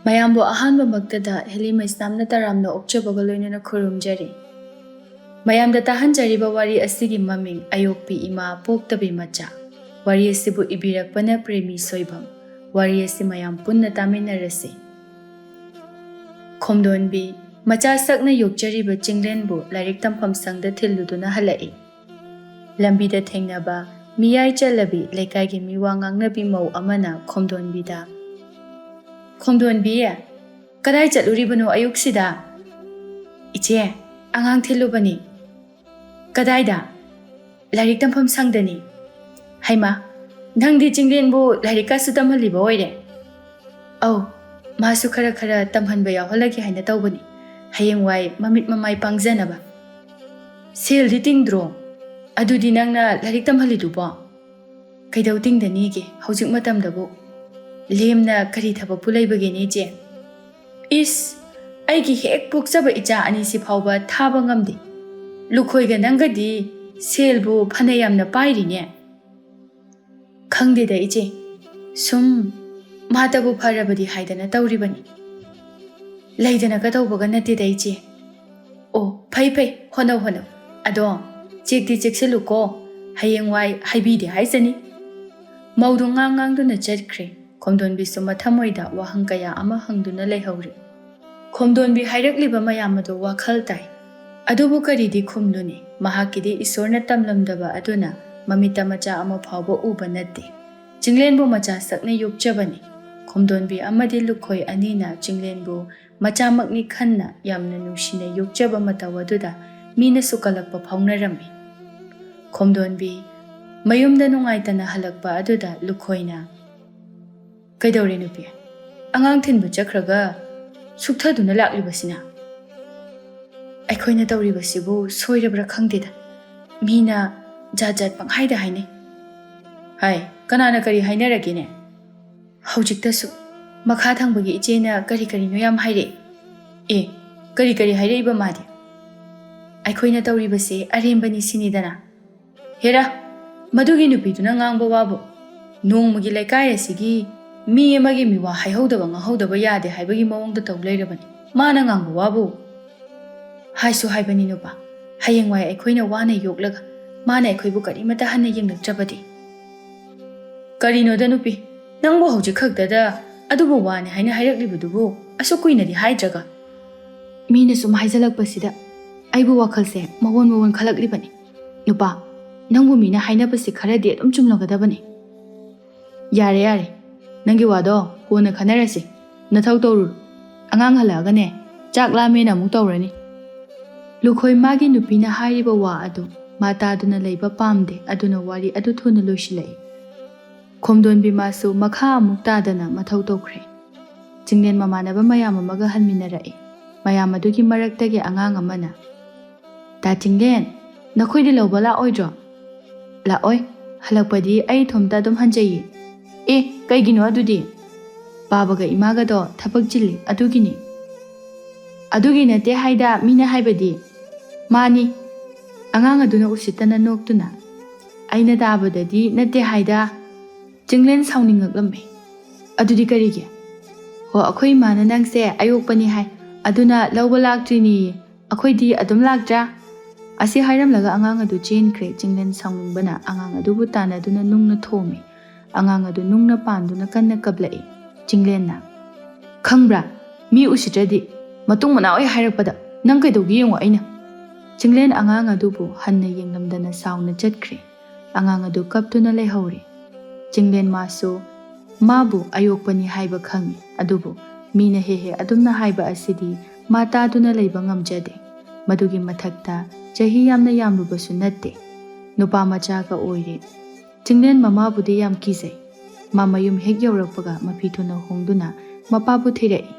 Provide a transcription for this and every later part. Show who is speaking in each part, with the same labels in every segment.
Speaker 1: ꯃꯌꯥꯝꯕꯨ ꯑꯍꯥꯟꯕꯃꯛꯇꯗ ꯍꯦꯂꯤꯃꯩꯁꯅꯥꯝꯅ ꯇꯔꯥꯝꯅ ꯑꯣꯛꯆꯕꯒ ꯂꯣꯏꯅꯅ ꯈꯨꯔꯨꯝꯖꯔꯤ꯫ ꯃꯌꯥꯝꯗ ꯇꯥꯍꯟꯖꯔꯤꯕ ꯋꯥꯔꯤ ꯑꯁꯤꯒꯤ ꯃꯃꯤꯡ ꯑꯌꯣꯛꯄꯤ ꯏꯃꯥ ꯄꯣꯛꯇꯕꯤ ꯃꯆꯥ꯫ ꯋꯥꯔꯤ ꯑꯁꯤꯕꯨ ꯏꯕꯤꯔꯛꯄꯅ ꯄ꯭ꯔꯦꯃꯤ ꯁꯣꯏꯕꯝ꯫ ꯋꯥꯔꯤ ꯑꯁꯤ ꯃꯌꯥꯝ ꯄꯨꯟꯅ ꯇꯥꯃꯤꯟꯅꯔꯁꯤ꯫ ꯈꯣꯝꯗꯣꯟꯕꯤ ꯃꯆꯥ ꯁꯛꯅ ꯌꯣꯛꯆꯔꯤꯕ ꯆꯤꯡꯂꯦꯟꯕꯨ ꯂꯥꯏꯔꯤꯛ ꯇꯝꯐꯝ ꯁꯪꯗ ꯊꯤꯜꯂꯨꯗꯨꯅ ꯍꯜꯂꯛꯏ꯫ ꯂꯝꯕꯤꯗ ꯊꯦꯡꯅꯕ ꯃꯤꯌꯥꯏ ꯆꯠꯂꯕꯤ ꯂꯩꯀꯥꯏꯒꯤ ꯃꯤꯋꯥ ꯉꯥꯡꯅꯕꯤ ꯃꯧ ꯑꯃꯅ ꯈꯣꯝꯗꯣꯟꯕꯤꯗ "ꯈꯣꯝꯗꯣꯟꯕꯤ, ꯀꯗꯥꯏ ꯆꯠꯂꯨꯔꯤꯕꯅꯣ ꯑꯌꯨꯛꯁꯤꯗ?" "ꯏꯆꯦ, ꯑꯉꯥꯡ ꯊꯤꯜꯂꯨꯕꯅꯤ." "ꯀꯗꯥꯏꯗ?" "ꯂꯥꯏꯔꯤꯛ ꯇꯝꯐꯝ ꯁꯪꯗꯅꯤ." "ꯍꯩꯃꯥ, ꯅꯪꯗꯤ ꯆꯤꯡꯂꯦꯟꯕꯨ ꯂꯥꯏꯔꯤꯛꯀꯁꯨ ꯇꯝꯍꯜꯂꯤꯕ ꯑꯣꯏꯔꯦ?" "ꯑꯧ, ꯃꯥꯁꯨ ꯈꯔ ꯈꯔ ꯇꯝꯍꯟꯕ ꯌꯥꯎꯍꯜꯂꯒꯦ ꯍꯥꯏꯅ ꯇꯧꯕꯅꯤ, ꯍꯌꯦꯡꯋꯥꯏ ꯃꯃꯤꯠ ꯃꯃꯥꯏ ꯄꯥꯡꯖꯅꯕ." "ꯁꯦꯜꯗꯤ ꯇꯤꯡꯗ꯭ꯔꯣ? ꯑꯗꯨꯗꯤ ꯅꯪꯅ ꯂꯥꯏꯔꯤꯛ ꯇꯝꯍꯜꯂꯤꯗꯨꯕꯣ?" "ꯀꯩꯗꯧ ꯇꯤꯡꯗꯅꯤꯒꯦ ꯍꯧꯖꯤꯛ ꯃꯇꯝꯗꯕꯨ? ꯂꯦꯝꯅ ꯀꯔꯤ ꯊꯕꯛꯄꯨ ꯂꯩꯕꯒꯦꯅꯦ ꯏꯆꯦ? ꯏꯁ, ꯑꯩꯒꯤ ꯍꯦꯛ ꯄꯣꯛꯆꯕ ꯏꯆꯥ ꯑꯅꯤꯁꯤ ꯐꯥꯎꯕ ꯊꯥꯕ ꯉꯝꯗꯦ. ꯂꯨꯈꯣꯏꯒ ꯅꯪꯒꯗꯤ ꯁꯦꯜꯕꯨ ꯐꯅ ꯌꯥꯝꯅ ꯄꯥꯏꯔꯤꯅꯦ." "ꯈꯪꯗꯦꯗ ꯏꯆꯦ, ꯁꯨꯝ ꯃꯥꯇꯕꯨ ꯐꯔꯕꯗꯤ ꯍꯥꯏꯗꯅ ꯇꯧꯔꯤꯕꯅꯤ. ꯂꯩꯗꯅ ꯀꯗꯧꯕꯒ ꯅꯠꯇꯦꯗ ꯏꯆꯦ." "ꯑꯣ, ꯐꯩ ꯐꯩ, ꯍꯣꯠꯅꯧ ꯍꯣꯠꯅꯧ. ꯑꯗꯣ ꯆꯦꯛꯇꯤ ꯆꯦꯛꯁꯤꯜꯂꯨꯀꯣ, ꯍꯌꯦꯡꯋꯥꯏ ꯍꯥꯏꯕꯤꯗꯦ ꯍꯥꯏꯖꯅꯤ." ꯃꯧꯗꯨ ꯉꯥꯡꯗꯨꯅ ꯆꯠꯈ꯭ꯔꯦ꯫ ꯈꯣꯝꯗꯣꯟꯕꯤꯁꯨ ꯃꯊꯃꯣꯏꯗ ꯋꯥꯍꯪ ꯀꯌꯥ ꯑꯃ ꯍꯪꯗꯨꯅ ꯂꯩꯍꯧꯔꯤ꯫ ꯈꯣꯝꯗꯣꯟꯕꯤ ꯍꯥꯏꯔꯛꯂꯤꯕ ꯃꯌꯥꯝ ꯑꯗꯨ ꯋꯥꯈꯜ ꯇꯥꯏ, ꯑꯗꯨꯕꯨ ꯀꯔꯤꯗꯤ ꯈꯨꯝꯂꯨꯅꯤ? ꯃꯍꯥꯛꯀꯤꯗꯤ ꯏꯁꯣꯔꯅ ꯇꯝꯂꯝꯗꯕ ꯑꯗꯨꯅ ꯃꯃꯤꯠꯇ ꯃꯆꯥ ꯑꯃ ꯐꯥꯎꯕ ꯎꯕ ꯅꯠꯇꯦ꯫ ꯆꯤꯡꯂꯦꯟꯕꯨ ꯃꯆꯥ ꯁꯛꯅ ꯌꯣꯛꯆꯕꯅꯤ꯫ ꯈꯣꯝꯗꯣꯟꯕꯤ ꯑꯃꯗꯤ ꯂꯨꯈꯣꯏ ꯑꯅꯤꯅ ꯆꯤꯡꯂꯦꯟꯕꯨ ꯃꯆꯥꯃꯛꯅꯤ ꯈꯟꯅ ꯌꯥꯝꯅ ꯅꯨꯡꯁꯤꯅ ꯌꯣꯛꯆꯕ ꯃꯇꯧ ꯑꯗꯨꯗ ꯃꯤꯅꯁꯨ ꯀꯜꯂꯛꯄ ꯐꯥꯎꯅꯔꯝꯃꯤ꯫ ꯈꯣꯝꯗꯣꯟꯕꯤ ꯃꯌꯨꯝꯗ ꯅꯨꯡꯉꯥꯏꯇꯅ ꯍꯜꯂꯛꯄ ꯑꯗꯨꯗ ꯂꯨꯈꯣꯏꯅ "ꯀꯩꯗꯧꯔꯦ ꯅꯨꯄꯤ? ꯑꯉꯥꯡ ꯊꯤꯟꯕ ꯆꯠꯈ꯭ꯔꯒ ꯁꯨꯛꯊꯗꯨꯅ ꯂꯥꯛꯂꯤꯕꯁꯤꯅ? ꯑꯩꯈꯣꯏꯅ ꯇꯧꯔꯤꯕꯁꯤꯕꯨ ꯁꯣꯏꯔꯕ꯭ꯔꯥ ꯈꯪꯗꯦꯗ. ꯃꯤꯅ ꯖꯥꯠ ꯖꯥꯠ ꯄꯪꯍꯥꯏꯗ ꯍꯥꯏꯅꯩ." "ꯍꯥꯏ, ꯀꯅꯥꯅ ꯀꯔꯤ ꯍꯥꯏꯅꯔꯒꯦꯅꯦ?" "ꯍꯧꯖꯤꯛꯇꯁꯨ ꯃꯈꯥ ꯊꯪꯕꯒꯤ ꯏꯆꯦꯅ ꯀꯔꯤ ꯀꯔꯤꯅꯣ ꯌꯥꯝ ꯍꯥꯏꯔꯛꯏ." "ꯑꯦ, ꯀꯔꯤ ꯀꯔꯤ ꯍꯥꯏꯔꯛꯏꯕ ꯃꯥꯗꯤ?" "ꯑꯩꯈꯣꯏꯅ ꯇꯧꯔꯤꯕꯁꯦ ꯑꯔꯦꯝꯕꯅꯤ ꯁꯤꯅꯤꯗꯅ." "ꯍꯦꯔꯥ, ꯃꯗꯨꯒꯤ ꯅꯨꯄꯤꯗꯨꯅ ꯉꯥꯡꯕ ꯋꯥꯕꯨ ꯅꯣꯡꯃꯒꯤ ꯂꯩꯀꯥꯏ ꯑꯁꯤꯒꯤ ꯃꯤ ꯑꯃꯒꯤ ꯃꯤꯋꯥ ꯍꯥꯏꯍꯧꯗꯕ ꯉꯥꯡꯍꯧꯗꯕ ꯌꯥꯗꯦ ꯍꯥꯏꯕꯒꯤ ꯃꯑꯣꯡꯗ ꯇꯧ ꯂꯩꯔꯕꯅꯤ ꯃꯥꯅ ꯉꯥꯡꯕ ꯋꯥꯕꯨ." "ꯍꯥꯏꯁꯨ ꯍꯥꯏꯕꯅꯤ ꯅꯨꯄꯥ, ꯍꯌꯦꯡꯋꯥꯏ ꯑꯩꯈꯣꯏꯅ ꯋꯥꯅ ꯌꯣꯛꯂꯒ ꯃꯥꯅ ꯑꯩꯈꯣꯏꯕꯨ ꯀꯔꯤꯃꯇ ꯍꯟꯅ ꯌꯦꯡꯂꯛꯇ꯭ꯔꯕꯗꯤ." "ꯀꯔꯤꯅꯣꯗ ꯅꯨꯄꯤ, ꯅꯪꯕꯨ ꯍꯧꯖꯤꯛ ꯈꯛꯇꯗ ꯑꯗꯨꯕꯨ ꯋꯥꯅꯤ ꯍꯥꯏꯅ ꯍꯥꯏꯔꯛꯂꯤꯕꯗꯨꯕꯨ ꯑꯁꯨꯛ ꯀꯨꯏꯅꯗꯤ ꯍꯥꯏꯗ꯭ꯔꯒ?" "ꯃꯤꯅ ꯁꯨꯝ ꯍꯥꯏꯖꯜꯂꯛꯄꯁꯤꯗ ꯑꯩꯕꯨ ꯋꯥꯈꯜꯁꯦ ꯃꯋꯣꯟ ꯃꯋꯣꯟ ꯈꯜꯂꯛꯂꯤꯕꯅꯤ. ꯅꯨꯄꯥ, ꯅꯪꯕꯨ ꯃꯤꯅ ꯍꯥꯏꯅꯕꯁꯤ ꯈꯔꯗꯤ ꯑꯗꯨꯝ ꯆꯨꯝꯂꯒꯗꯕꯅꯤ." "ꯌꯥꯔꯦ ꯌꯥꯔꯦ, ꯅꯪꯒꯤ ꯋꯥꯗꯣ ꯀꯣꯟꯅ ꯈꯟꯅꯔꯁꯤ. ꯅꯊꯧ ꯇꯧꯔꯨꯔꯣ. ꯑꯉꯥꯡ ꯍꯜꯂꯛꯑꯒꯅꯦ ꯆꯥꯛ ꯂꯥꯝꯃꯦꯅ ꯑꯃꯨꯛ ꯇꯧꯔꯅꯤ." ꯂꯨꯈꯣꯏ ꯃꯥꯒꯤ ꯅꯨꯄꯤꯅ ꯍꯥꯏꯔꯤꯕ ꯋꯥ ꯑꯗꯨ ꯃꯥ ꯇꯥꯗꯨꯅ ꯂꯩꯕ ꯄꯥꯝꯗꯦ, ꯑꯗꯨꯅ ꯋꯥꯔꯤ ꯑꯗꯨ ꯊꯨꯅ ꯂꯣꯏꯁꯤꯜꯂꯛꯏ꯫ ꯈꯣꯝꯗꯣꯟꯕꯤ ꯃꯥꯁꯨ ꯃꯈꯥ ꯑꯃꯨꯛ ꯇꯥꯗꯅ ꯃꯊꯧ ꯇꯧꯈ꯭ꯔꯦ꯫ ꯆꯤꯡꯂꯦꯟ ꯃꯃꯥꯟꯅꯕ ꯃꯌꯥꯝ ꯑꯃꯒ ꯍꯟꯃꯤꯟꯅꯔꯛꯏ꯫ ꯃꯌꯥꯝ ꯑꯗꯨꯒꯤ ꯃꯔꯛꯇꯒꯤ ꯑꯉꯥꯡ ꯑꯃꯅ "ꯗꯥ ꯆꯤꯡꯂꯦꯟ, ꯅꯈꯣꯏꯗꯤ ꯂꯧꯕ ꯂꯥꯛꯑꯣꯏꯗ꯭ꯔꯣ?" "ꯂꯥꯛꯑꯣꯏ, ꯍꯜꯂꯛꯄꯗꯤ ꯑꯩ ꯏꯊꯣꯝꯇ ꯑꯗꯨꯝ ꯍꯟꯖꯩꯌꯦ." "ꯑꯦ, ꯀꯩꯒꯤꯅꯣ ꯑꯗꯨꯗꯤ?" "ꯕꯥꯕꯥꯒ ꯏꯃꯥꯒꯗꯣ ꯊꯕꯛ ꯆꯤꯜꯂꯤ, ꯑꯗꯨꯒꯤꯅꯤ." "ꯑꯗꯨꯒꯤ ꯅꯠꯇꯦ ꯍꯥꯏꯗ ꯃꯤꯅ ꯍꯥꯏꯕꯗꯤ." "ꯃꯥꯅꯤ." ꯑꯉꯥꯡ ꯑꯗꯨꯅ ꯎꯁꯤꯠꯇꯅ ꯅꯣꯛꯇꯨꯅ "ꯑꯩꯅ ꯇꯥꯕꯗꯗꯤ ꯅꯠꯇꯦ ꯍꯥꯏꯗ." ꯆꯤꯡꯂꯦꯟ ꯁꯥꯎꯅꯤꯡꯉꯛꯂꯝꯃꯤ꯫ "ꯑꯗꯨꯗꯤ ꯀꯔꯤꯒꯤ?" "ꯍꯣ, ꯑꯩꯈꯣꯏ ꯏꯃꯥꯅ ꯅꯪꯁꯦ ꯑꯌꯣꯛꯄꯅꯤ ꯍꯥꯏ, ꯑꯗꯨꯅ ꯂꯧꯕ ꯂꯥꯛꯇ꯭ꯔꯤꯅꯤꯌꯦ. ꯑꯩꯈꯣꯏꯗꯤ ꯑꯗꯨꯝ ꯂꯥꯛꯇ꯭ꯔꯥ?" ꯑꯁꯤ ꯍꯥꯏꯔꯝꯂꯒ ꯑꯉꯥꯡ ꯑꯗꯨ ꯆꯦꯟꯈ꯭ꯔꯦ꯫ ꯆꯤꯡꯂꯦꯟ ꯁꯥꯎꯅꯤꯡꯕꯅ ꯑꯉꯥꯡ ꯑꯗꯨꯕꯨ तानꯗꯨꯅ ꯅꯨꯡꯅ ꯊꯣꯝꯃꯤ꯫ ꯑꯉꯥꯡ ꯑꯗꯨ ꯅꯨꯡꯅ ꯄꯥꯟꯗꯨꯅ ꯀꯟꯅ ꯀꯞꯂꯛꯏ꯫ ꯆꯤꯡꯂꯦꯟꯅ "ꯈꯪꯕ꯭ꯔꯥ, ꯃꯤ ꯎꯁꯤꯠꯇ꯭ꯔꯗꯤ ꯃꯇꯨꯡ ꯃꯅꯥꯎ ꯍꯦꯛ ꯍꯥꯏꯔꯛꯄꯗ ꯅꯪ ꯀꯩꯗꯧꯒꯦ ꯌꯦꯡꯉꯣ ꯑꯩꯅ." ꯆꯤꯡꯂꯦꯟ ꯑꯉꯥꯡ ꯑꯗꯨꯕꯨ ꯍꯟꯅ ꯌꯦꯡꯂꯝꯗꯅ ꯁꯥꯎꯅ ꯆꯠꯈ꯭ꯔꯦ꯫ ꯑꯉꯥꯡ ꯑꯗꯨ ꯀꯞꯇꯨꯅ ꯂꯩꯍꯧꯔꯤ꯫ ꯆꯤꯡꯂꯦꯟ ꯃꯥꯁꯨ ꯃꯥꯕꯨ ꯑꯌꯣꯛꯄꯅꯤ ꯍꯥꯏꯕ ꯈꯪꯏ, ꯑꯗꯨꯕꯨ ꯃꯤꯅ ꯍꯦꯛ ꯍꯦꯛ ꯑꯗꯨꯝꯅ ꯍꯥꯏꯕ ꯑꯁꯤꯗꯤ ꯃꯥ ꯇꯥꯗꯨꯅ ꯂꯩꯕ ꯉꯝꯖꯗꯦ꯫ ꯃꯗꯨꯒꯤ ꯃꯊꯛꯇ ꯆꯍꯤ ꯌꯥꯝꯅ ꯌꯥꯝꯂꯨꯕꯁꯨ ꯅꯠꯇꯦ, ꯅꯨꯄꯥ ꯃꯆꯥꯒ ꯑꯣꯏꯔꯦ꯫ ꯆꯤꯡꯂꯦꯟ ꯃꯃꯥꯕꯨꯗꯤ ꯌꯥꯝ ꯀꯤꯖꯩ꯫ ꯃꯥ ꯃꯌꯨꯝ ꯍꯦꯛ ꯌꯧꯔꯛꯄꯒ ꯃꯐꯤ ꯊꯨꯅ ꯍꯣꯡꯗꯨꯅ ꯃꯄꯥꯕꯨ ꯊꯤꯔꯛꯏ꯫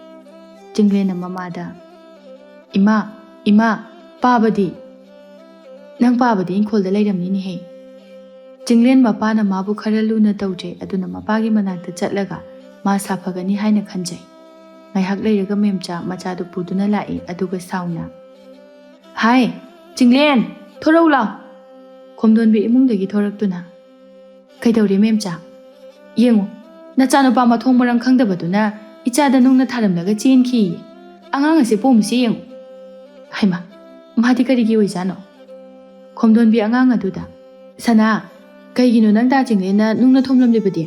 Speaker 1: ꯆꯤꯡꯂꯦꯟꯅ ꯃꯃꯥꯗ "ꯏꯃꯥ, ꯏꯃꯥ, ꯄꯥꯕꯗꯤ?" "ꯅꯪ ꯄꯥꯕꯗꯤ ꯏꯪꯈꯣꯜꯗ ꯂꯩꯔꯝꯅꯤꯅꯦꯍꯦ." ꯆꯤꯡꯂꯦꯟ ꯃꯄꯥꯅ ꯃꯥꯕꯨ ꯈꯔ ꯂꯨꯅ ꯇꯧꯖꯩ, ꯑꯗꯨꯅ ꯃꯄꯥꯒꯤ ꯃꯅꯥꯛꯇ ꯆꯠꯂꯒ ꯃꯥ ꯁꯥꯐꯒꯅꯤ ꯍꯥꯏꯅ ꯈꯟꯖꯩ꯫ ꯉꯥꯏꯍꯥꯛ ꯂꯩꯔꯒ ꯃꯦꯝꯆꯥ ꯃꯆꯥꯗꯨ ꯄꯨꯗꯨꯅ ꯂꯥꯛꯏ, ꯑꯗꯨꯒ ꯁꯥꯎꯅ "ꯍꯥꯏ ꯆꯤꯡꯂꯦꯟ, ꯊꯣꯔꯛꯎ ꯂꯥꯎ." ꯈꯣꯝꯗꯣꯟꯕꯤ ꯏꯃꯨꯡꯗꯒꯤ ꯊꯣꯔꯛꯇꯨꯅ "ꯀꯩꯗꯧꯔꯦ ꯃꯦꯝꯆꯥ?" "ꯌꯦꯡꯉꯨ, ꯅꯆꯥꯅꯨꯄꯥ ꯃꯊꯣꯡ ꯃꯔꯝ ꯈꯪꯗꯕꯗꯨꯅ ꯏꯆꯥꯗ ꯅꯨꯡꯅ ꯊꯥꯔꯝꯂꯒ ꯆꯦꯟꯈꯤ ꯑꯉꯥꯡ ꯑꯁꯤ ꯄꯣꯝꯃꯤꯁꯤ ꯌꯦꯡꯉꯨ ꯍꯩꯃꯥ ꯃꯥꯗꯤ ꯀꯔꯤꯒꯤ ꯑꯣꯏꯖꯥꯠꯅꯣ ꯈꯣꯝꯗꯣꯟꯕꯤ ꯑꯉꯥꯡ ꯑꯗꯨꯗ ꯁꯅꯥ ꯀꯩꯒꯤꯅꯣ ꯅꯪ ꯇꯥ ꯆꯤꯡꯂꯦꯟꯅ ꯅꯨꯡꯅ ꯊꯣꯝꯂꯝꯂꯤꯕꯗꯤ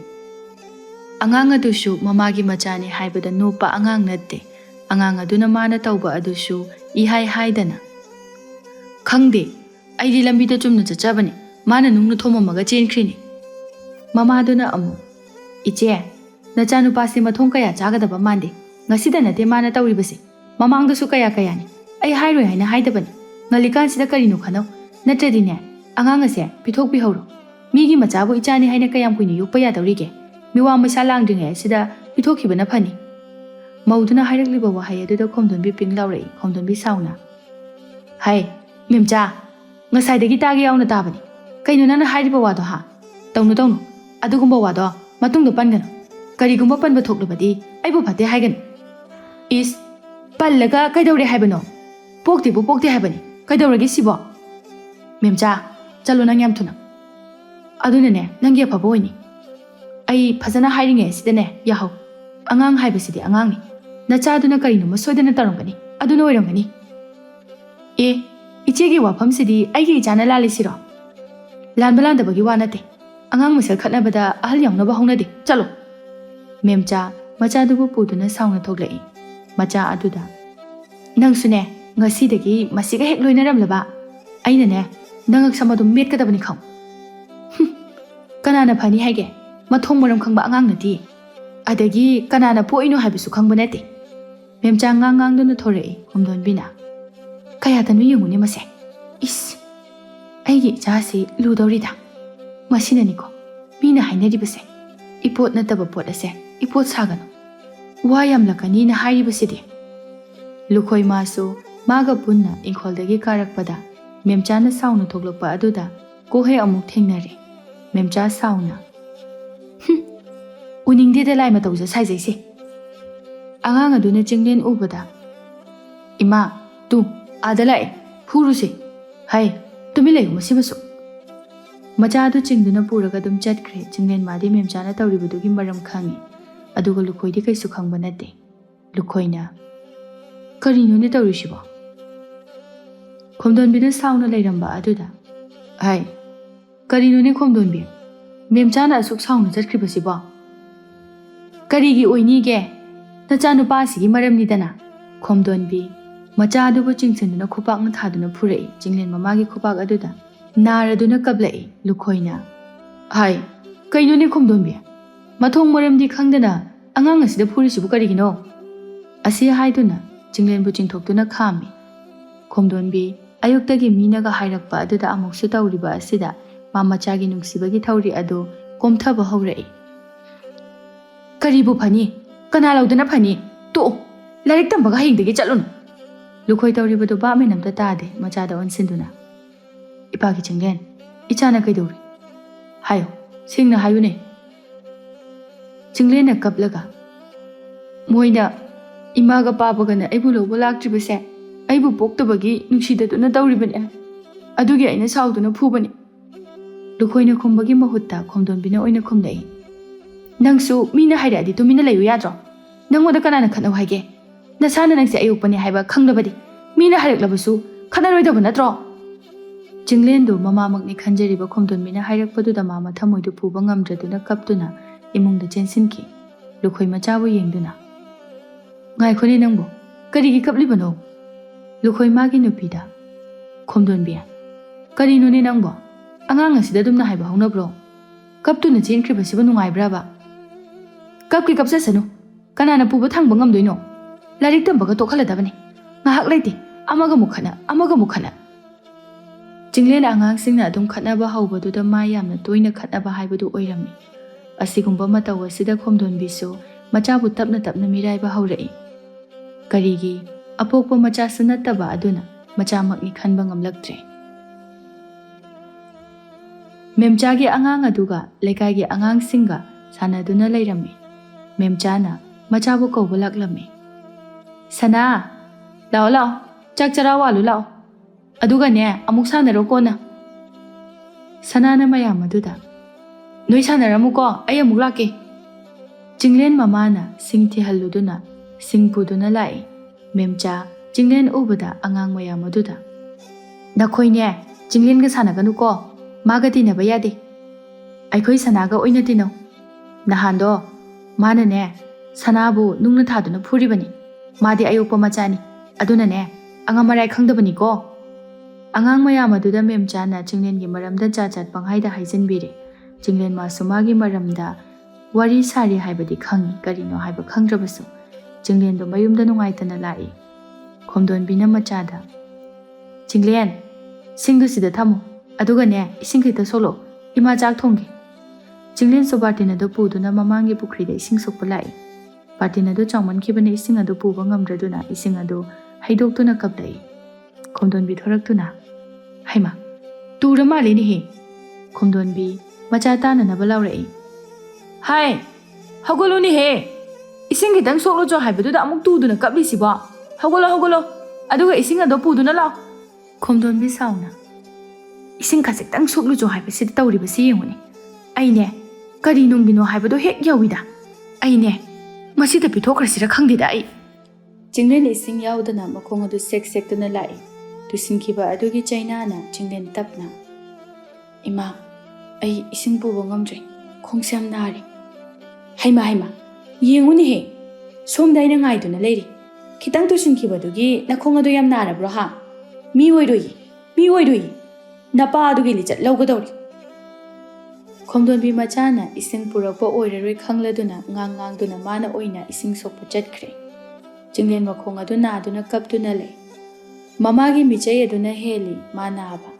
Speaker 1: ꯑꯉꯥꯡ ꯑꯗꯨꯁꯨ ꯃꯃꯥꯒꯤ ꯃꯆꯥꯅꯤ ꯍꯥꯏꯕꯗ ꯅꯣꯞꯄ ꯑꯉꯥꯡ ꯅꯠꯇꯦ ꯑꯉꯥꯡ ꯑꯗꯨꯅ ꯃꯥꯅ ꯇꯧꯕ ꯑꯗꯨꯁꯨ ꯏꯍꯥꯏ ꯍꯥꯏꯗꯅ ꯈꯪꯗꯦ ꯑꯩꯗꯤ ꯂꯝꯕꯤꯗ ꯆꯨꯝꯅ ꯆꯠꯆꯕꯅꯤ ꯃꯥꯅ ꯅꯨꯡꯅ ꯊꯣꯝꯃꯝꯃꯒ ꯆꯦꯟꯈ꯭ꯔꯤꯅꯤ ꯃꯃꯥꯗꯨꯅ ꯑꯃꯨꯛ ꯏꯆꯦ ꯅꯆꯥꯅꯨꯄꯥꯁꯤ ꯃꯊꯣꯡ ꯀꯌꯥ ꯆꯥꯒꯗꯕ ꯃꯥꯟꯗꯦ ꯉꯁꯤꯗ ꯅꯠꯇꯦ ꯃꯥꯅ ꯇꯧꯔꯤꯕꯁꯤ ꯃꯃꯥꯡꯗꯁꯨ ꯀꯌꯥꯅꯤ ꯑꯩ ꯍꯥꯏꯔꯣꯏ ꯍꯥꯏꯅ ꯍꯥꯏꯗꯕꯅꯤ ꯉꯜꯂꯤꯀꯥꯟꯁꯤꯗ ꯀꯔꯤꯅꯣ ꯈꯟꯅꯧ ꯅꯠꯇ꯭ꯔꯗꯤꯅꯦ ꯑꯉꯥꯡ ꯑꯁꯦ ꯄꯤꯊꯣꯛꯄꯤꯍꯧꯔꯣ ꯃꯤꯒꯤ ꯃꯆꯥꯕꯨ ꯏꯆꯥꯅꯤ ꯍꯥꯏꯅ ꯀꯌꯥꯝ ꯀꯨꯏꯅ ꯌꯣꯛꯄ ꯌꯥꯗꯧꯔꯤꯒꯦ ꯃꯤꯋꯥ ꯃꯩꯁꯥ ꯂꯥꯡꯗ꯭ꯔꯤꯉꯩ ꯑꯁꯤꯗ ꯄꯤꯊꯣꯛꯈꯤꯕꯅ ꯐꯅꯤ ꯃꯧꯗꯨꯅ ꯍꯥꯏꯔꯛꯂꯤꯕ ꯋꯥꯍꯩ ꯑꯗꯨꯗ ꯈꯣꯝꯗꯣꯟꯕꯤ ꯄꯤꯡ ꯂꯥꯎꯔꯛꯏ ꯈꯣꯝꯗꯣꯟꯕꯤ ꯁꯥꯎꯅ ꯍꯩ ꯃꯦꯝꯆꯥ ꯉꯁꯥꯏꯗꯒꯤ ꯇꯥꯒꯦ ꯌꯥꯎꯅ ꯇꯥꯕꯅꯤ ꯀꯩꯅꯣ ꯅꯪꯅ ꯍꯥꯏꯔꯤꯕ ꯋꯥꯗꯣ ꯍꯥ ꯇꯧꯅꯨ ꯑꯗꯨꯒꯨꯝꯕ ꯋꯥꯗꯣ ꯃꯇꯨꯡꯗ ꯄꯟꯒꯅꯨ ꯀꯔꯤꯒꯨꯝꯕ ꯄꯟꯕ ꯊꯣꯛꯂꯕꯗꯤ ꯑꯩꯕꯨ ꯐꯠꯇꯦ ꯍꯥꯏꯒꯅꯨ ꯏꯁ ꯄꯜꯂꯒ ꯀꯩꯗꯧꯔꯦ ꯍꯥꯏꯕꯅꯣ ꯄꯣꯛꯇꯦꯕꯨ ꯄꯣꯛꯇꯦ ꯍꯥꯏꯕꯅꯤ ꯀꯩꯗꯧꯔꯒꯦ ꯁꯤꯕꯣ ꯃꯦꯝꯆꯥ ꯆꯠꯂꯣ ꯅꯪ ꯌꯥꯝ ꯊꯨꯅ ꯑꯗꯨꯅꯅꯦ ꯅꯪꯒꯤ ꯑꯐꯕ ꯑꯣꯏꯅꯤ ꯑꯩ ꯐꯖꯅ ꯍꯥꯏꯔꯤꯉꯩ ꯑꯁꯤꯗꯅꯦ ꯌꯥꯍꯧ ꯑꯉꯥꯡ ꯍꯥꯏꯕꯁꯤꯗꯤ ꯑꯉꯥꯡꯅꯤ ꯅꯆꯥꯗꯨꯅ ꯀꯔꯤꯅꯣꯃ ꯁꯣꯏꯗꯅ ꯇꯧꯔꯝꯒꯅꯤ ꯑꯗꯨꯅ ꯑꯣꯏꯔꯝꯒꯅꯤ ꯑꯦ ꯏꯆꯦꯒꯤ ꯋꯥꯐꯝꯁꯤꯗꯤ ꯑꯩꯒꯤ ꯏꯆꯥꯅ ꯂꯥꯜꯂꯤꯁꯤꯔꯣ ꯂꯥꯟꯕ ꯂꯥꯟꯗꯕꯒꯤ ꯋꯥ ꯅꯠꯇꯦ ꯑꯉꯥꯡ ꯃꯁꯦꯜ ꯈꯠꯅꯕꯗ ꯑꯍꯜ ꯌꯥꯎꯅꯕ ꯍꯧꯅꯗꯦ ꯆꯠꯂꯣ ꯃꯦꯝꯆꯥ ꯃꯆꯥꯗꯨꯕꯨ ꯄꯨꯗꯨꯅ ꯁꯥꯎꯅ ꯊꯣꯛꯂꯛꯏ ꯃꯆꯥ ꯑꯗꯨꯗ ꯅꯪꯁꯨꯅꯦ ꯉꯁꯤꯗꯒꯤ ꯃꯁꯤꯒ ꯍꯦꯛ ꯂꯣꯏꯅꯔꯝꯂꯕ ꯑꯩꯅꯅꯦ ꯅꯉꯛ ꯁꯝ ꯑꯗꯨꯝ ꯃꯦꯠꯀꯗꯕꯅꯤ ꯈꯪ ꯀꯅꯥꯅ ꯐꯅꯤ ꯍꯥꯏꯒꯦ ꯃꯊꯣꯡ ꯃꯔꯝ ꯈꯪꯕ ꯑꯉꯥꯡ ꯅꯠꯇꯦ ꯑꯗꯒꯤ ꯀꯅꯥꯅ ꯄꯣꯛꯏꯅꯣ ꯍꯥꯏꯕꯁꯨ ꯈꯪꯕ ꯅꯠꯇꯦ ꯃꯦꯝꯆꯥ ꯉꯥꯡꯗꯨꯅ ꯊꯣꯔꯛꯏ ꯈꯣꯝꯗꯣꯟꯕꯤꯅ ꯀꯌꯥꯗꯅꯣ ꯌꯦꯡꯉꯨꯅꯦ ꯃꯁꯦ ꯏꯁ ꯑꯩꯒꯤ ꯏꯆꯥꯁꯤ ꯂꯨꯗꯧꯔꯤꯗ ꯃꯁꯤꯅꯅꯤꯀꯣ ꯃꯤꯅ ꯍꯥꯏꯅꯔꯤꯕꯁꯦ ꯏꯄꯣꯠ ꯅꯠꯇꯕ ꯄꯣꯠ ꯑꯁꯦ ꯏꯄꯣꯠ ꯁꯥꯒꯅꯨ ꯋꯥ ꯌꯥꯝꯂꯛꯀꯅꯤꯅ ꯍꯥꯏꯔꯤꯕꯁꯤꯗꯤ ꯂꯨꯈꯣꯏ ꯃꯥꯁꯨ ꯃꯥꯒ ꯄꯨꯟꯅ ꯏꯪꯈꯣꯜꯗꯒꯤ ꯀꯥꯔꯛꯄꯗ ꯃꯦꯝꯆꯥꯅ ꯁꯥꯎꯅ ꯊꯣꯛꯂꯛꯄ ꯑꯗꯨꯗ ꯀꯣꯍꯩ ꯑꯃꯨꯛ ꯊꯦꯡꯅꯔꯦ ꯃꯦꯝꯆꯥ ꯁꯥꯎꯅ ꯎꯅꯤꯡꯗꯦꯗ ꯂꯥꯏ ꯃꯇꯧꯖ ꯁꯥꯏꯖꯩꯁꯦ ꯑꯉꯥꯡ ꯑꯗꯨꯅ ꯆꯤꯡꯂꯦꯟ ꯎꯕꯗ ꯏꯃꯥ ꯇꯨ ꯑꯥꯗ ꯂꯥꯛꯑꯦ ꯐꯨꯔꯨꯁꯦ ꯍꯩ ꯇꯨꯃꯤꯟ ꯂꯩꯌꯨ ꯃꯁꯤꯃꯁꯨ ꯃꯆꯥ ꯑꯗꯨ ꯆꯤꯡꯗꯨꯅ ꯄꯨꯔꯒ ꯑꯗꯨꯝ ꯆꯠꯈ꯭ꯔꯦ ꯆꯤꯡꯂꯦꯟ ꯃꯥꯗꯤ ꯃꯦꯝꯆꯥꯅ ꯇꯧꯔꯤꯕꯗꯨꯒꯤ ꯃꯔꯝ ꯈꯪꯉꯤ ꯑꯗꯨꯒ ꯂꯨꯈꯣꯏꯗꯤ ꯀꯩꯁꯨ ꯈꯪꯕ ꯅꯠꯇꯦ ꯂꯨꯈꯣꯏꯅ ꯀꯔꯤꯅꯣꯅꯦ ꯇꯧꯔꯤꯁꯤꯕꯣ ꯈꯣꯝꯗꯣꯟꯕꯤꯅ ꯁꯥꯎꯅ ꯂꯩꯔꯝꯕ ꯑꯗꯨꯗ ꯍꯩ ꯀꯔꯤꯅꯣꯅꯦ ꯈꯣꯝꯗꯣꯟꯕꯤ ꯃꯦꯝꯆꯥꯅ ꯑꯁꯨꯛ ꯁꯥꯎꯅ ꯆꯠꯈ꯭ꯔꯤꯕꯁꯤꯕꯣ ꯀꯔꯤꯒꯤ ꯑꯣꯏꯅꯤꯒꯦ ꯅꯆꯥꯅꯨꯄꯥ ꯑꯁꯤꯒꯤ ꯃꯔꯝꯅꯤꯗꯅ ꯈꯣꯝꯗꯣꯟꯕꯤ ꯃꯆꯥ ꯑꯗꯨꯕꯨ ꯆꯤꯡꯁꯤꯟꯗꯨꯅ ꯈꯨꯄꯥꯛꯅ ꯊꯥꯗꯨꯅ ꯐꯨꯔꯛꯏ ꯆꯤꯡꯂꯦꯟ ꯃꯃꯥꯒꯤ ꯈꯨꯄꯥꯛ ꯑꯗꯨꯗ ꯅꯥꯔꯗꯨꯅ ꯀꯞꯂꯛꯏ ꯂꯨꯈꯣꯏꯅ ꯍꯥꯏ ꯀꯩꯅꯣꯅꯦ ꯈꯣꯝꯗꯣꯟꯕꯤ ꯃꯊꯣꯡ ꯃꯔꯝꯗꯤ ꯈꯪꯗꯅ ꯑꯉꯥꯡ ꯑꯁꯤꯗ ꯐꯨꯔꯤꯁꯤꯕꯨ ꯀꯔꯤꯒꯤꯅꯣ ꯑꯁꯤ ꯍꯥꯏꯗꯨꯅ ꯆꯤꯡꯂꯦꯟꯕꯨ ꯆꯤꯡꯊꯣꯛꯇꯨꯅ ꯈꯥꯝꯃꯤ ꯈꯣꯝꯗꯣꯟꯕꯤ ꯑꯌꯨꯛꯇꯒꯤ ꯃꯤꯅꯒ ꯍꯥꯏꯔꯛꯄ ꯑꯗꯨꯗ ꯑꯃꯨꯛꯁꯨ ꯇꯧꯔꯤꯕ ꯑꯁꯤꯗ ꯃꯥ ꯃꯆꯥꯒꯤ ꯅꯨꯡꯁꯤꯕꯒꯤ ꯊꯧꯔꯤ ꯑꯗꯨ ꯀꯣꯝꯊꯕ ꯍꯧꯔꯛꯏ ꯀꯔꯤꯕꯨ ꯐꯅꯤ ꯀꯅꯥ ꯂꯧꯗꯅ ꯐꯅꯤ ꯇꯣꯛꯑꯣ ꯂꯥꯏꯔꯤꯛ ꯇꯝꯕꯒ ꯍꯌꯦꯡꯗꯒꯤ ꯆꯠꯂꯨꯅꯨ ꯂꯨꯈꯣꯏ ꯇꯧꯔꯤꯕꯗꯨ ꯕꯥꯞꯃꯦꯟ ꯑꯝꯇ ꯇꯥꯗꯦ ꯃꯆꯥꯗ ꯑꯣꯟꯁꯤꯟꯗꯨꯅ ꯏꯄꯥꯒꯤ ꯆꯤꯡꯂꯦꯟ ꯏꯆꯥꯅ ꯀꯩꯗꯧꯔꯤ ꯍꯥꯏꯌꯣ ꯁꯦꯡꯅ ꯍꯥꯏꯌꯨꯅꯦ ꯆꯤꯡꯂꯦꯟꯅ ꯀꯞꯂꯒ ꯃꯣꯏꯅ ꯏꯃꯥꯒ ꯄꯥꯕꯒꯅ ꯑꯩꯕු ꯂꯧꯕ ꯂꯥꯛꯇ꯭ꯔꯤꯕꯁꯦ ꯑꯩꯕꯨ ꯄꯣꯛꯇꯕꯒꯤ ꯅꯨꯡꯁꯤꯗꯗꯨꯅ ꯇꯧꯔꯤꯕꯅꯦ ꯑꯗꯨꯒꯤ ꯑꯩꯅ ꯁꯥꯎꯗꯨꯅ ꯐꯨꯕꯅꯤ ꯂꯨꯈꯣꯏꯅ ꯈꯨꯝꯕꯒꯤ ꯃꯍꯨꯠꯇ ꯈꯣꯝꯗꯣꯟꯕꯤꯅ ꯑꯣꯏꯅ ꯈꯨꯝꯂꯛꯏ ꯅꯪꯁꯨ ꯃꯤꯅ ꯍꯥꯏꯔꯛꯑꯗꯤ ꯇꯨꯃꯤꯟꯅ ꯂꯩꯌꯨ ꯌꯥꯗ꯭ꯔꯣ ꯅꯪꯉꯣꯟꯗ ꯀꯅꯥꯅ ꯈꯠꯅꯧ ꯍꯥꯏꯒꯦ ꯅꯁꯥꯅ ꯅꯪꯁꯦ ꯑꯌꯣꯛꯄꯅꯤ ꯍꯥꯏꯕ ꯈꯪꯂꯕꯗꯤ ꯃꯤꯅ ꯍꯥꯏꯔꯛꯂꯕꯁꯨ ꯈꯠꯅꯔꯣꯏꯗꯕ ꯅꯠꯇ꯭ꯔꯣ ꯆꯤꯡꯂꯦꯟꯗꯨ ꯃꯃꯥꯃꯛꯅꯤ ꯈꯟꯖꯔꯤꯕ ꯈꯣꯝꯗꯣꯟꯕꯤꯅ ꯍꯥꯏꯔꯛꯄꯗꯨꯗ ꯃꯥ ꯃꯊꯃꯣꯏꯗꯨ ꯄꯨꯕ ꯉꯝꯗ꯭ꯔꯗꯨꯅ ꯀꯞꯇꯨꯅ ꯏꯃꯨꯡꯗ ꯆꯦꯟꯁꯤꯟꯈꯤ ꯂꯨꯈꯣꯏ ꯃꯆꯥꯕꯨ ꯌꯦꯡꯗꯨꯅ ꯉꯥꯏꯈꯣꯅꯦ ꯅꯪꯕꯨ ꯀꯔꯤꯒꯤ ꯀꯞꯂꯤꯕꯅꯣ ꯂꯨꯈꯣꯏ ꯃꯥꯒꯤ ꯅꯨꯄꯤꯗ ꯈꯣꯝꯗꯣꯟꯕꯤ ꯀꯔꯤꯅꯣꯅꯦ ꯅꯪꯕꯣ ꯑꯉꯥꯡ ꯑꯁꯤꯗ ꯑꯗꯨꯝꯅ ꯍꯥꯏꯕ ꯍꯧꯅꯕ꯭ꯔꯣ ꯀꯞꯇꯨꯅ ꯆꯦꯟꯈ꯭ꯔꯤꯕꯁꯤꯕꯨ ꯅꯨꯡꯉꯥꯏꯕ꯭ꯔꯕ ꯀꯞꯀꯤ ꯀꯞꯆꯁꯅꯨ ꯀꯅꯥꯅ ꯄꯨꯕ ꯊꯥꯡꯕ ꯉꯝꯗꯣꯏꯅꯣ ꯂꯥꯏꯔꯤꯛ ꯇꯝꯕꯒ ꯇꯣꯛꯍꯜꯂꯗꯕꯅꯤ ꯉꯥꯏꯍꯥꯛ ꯂꯩꯇꯦ ꯑꯃꯒ ꯑꯃꯨꯛ ꯈꯠꯅ ꯑꯃꯒ ꯑꯃꯨꯛ ꯈꯠꯅ ꯆꯤꯡꯂꯦꯟ ꯑꯉꯥꯡꯁꯤꯡꯅ ꯑꯗꯨꯝ ꯈꯠꯅꯕ ꯍꯧꯕꯗꯨꯗ ꯃꯥ ꯌꯥꯝꯅ ꯇꯣꯏꯅ ꯈꯠꯅꯕ ꯍꯥꯏꯕꯗꯨ ꯑꯣꯏꯔꯝꯃꯤ ꯑꯁꯤꯒꯨꯝꯕ ꯃꯇꯧ ꯑꯁꯤꯗ ꯈꯣꯝꯗꯣꯟꯕꯤꯁꯨ ꯃꯆꯥꯕꯨ ꯇꯞꯅ ꯇꯞꯅ ꯃꯤꯔꯥꯏꯕ ꯍꯧꯔꯛꯏ ꯀꯔꯤꯒꯤ ꯑꯄꯣꯛꯄ ꯃꯆꯥꯁꯨ ꯅꯠꯇꯕ ꯑꯗꯨꯅ ꯃꯆꯥꯃꯛꯅꯤ ꯈꯟꯕ ꯉꯝꯂꯛꯇ꯭ꯔꯦ ꯃꯦꯝꯆꯥꯒꯤ ꯑꯉꯥꯡ ꯑꯗꯨꯒ ꯂꯩꯀꯥꯏꯒꯤ ꯑꯉꯥꯡꯁꯤꯡꯒ ꯁꯥꯟꯅꯗꯨꯅ ꯂꯩꯔꯝꯃꯤ ꯃꯦꯝꯆꯥꯅ ꯃꯆꯥꯕꯨ ꯀꯧꯕ ꯂꯥꯛꯂꯝꯃꯤ ꯁꯅꯥ ꯂꯥꯛꯑꯣ ꯂꯥꯛꯑꯣ ꯆꯥꯛ ꯆꯔꯥ ꯋꯥꯜꯂꯨ ꯂꯥꯛꯑꯣ ꯑꯗꯨꯒꯅꯦ ꯑꯃꯨꯛ ꯁꯥꯟꯅꯔꯣ ꯀꯣꯟꯅ ꯁꯅꯥꯅ ꯃꯌꯥꯝ ꯑꯗꯨꯗ ꯅꯣꯏ ꯁꯥꯟꯅꯔꯝꯃꯨꯀꯣ ꯑꯩ ꯑꯃꯨꯛ ꯂꯥꯛꯀꯦ Chinglen mamana sing thihaluduna sing puduna lai. Memcha Chinglen ubada angang maya maduda. Nakhoi ne Chinglen ga sanaganu ko maga tinaba yade. Aikhoi sanaga oina tino. Nahando mana ne sanabu nungna thaduna phuribani. Madi ayokpa machani. Aduna ne angamarai khangdabani ko. Angang maya maduda memcha na Chinglen gi maramda jajat panghaida haijinbire. Chinglen ma sumagi maramda wari sari haibadi khangi karino haiba khangdrabasu. Chinglen do mayumda nungaitana lai. Khomdon bina machada. Chinglen singdu sida thamu. Aduga ne ising khita solo ima jak thongge. Chinglen so batina do puduna mamangi pukri da ising sokpa lai. Batina do changman khibane ising adu puba ngamdraduna ising adu haidoktuna kapdai. Khomdon bi thoraktuna. Haima tura mali ni he. Khomdon bi machata na nabalaurai. Hai hagolo ni he. Ising kitang soklo jo haibadu da amuk tuduna kapli siba. Hagolo aduga ising ado puduna lao. Khomdon bi sauna. Ising khasik tang soklo jo haibasi da tawri basi yenguni. Aine kari nunggino haibado hek yawida. Aine masida pithokrasira khangdida ai. Chinglen ising yawdana makhong adu sek tuna lai. Tusinkhiba adugi chaina na Chinglen tapna. Ima ai ising puba ngamdre khongsam nari. Haima yenguni he. Somdai na ngai duna leiri. Kitang tusinkhiba dugi nakhong adu yam narabro ha. Mi oiroi. Napa adugi lichat lawgadawri. Khomdon bi machana ising purakpa oiraroi khangladuna ngang duna mana oina ising sokpa chatkre. Chinglen makhong adu naduna kapduna le. Mamagi michai aduna heli mana aba.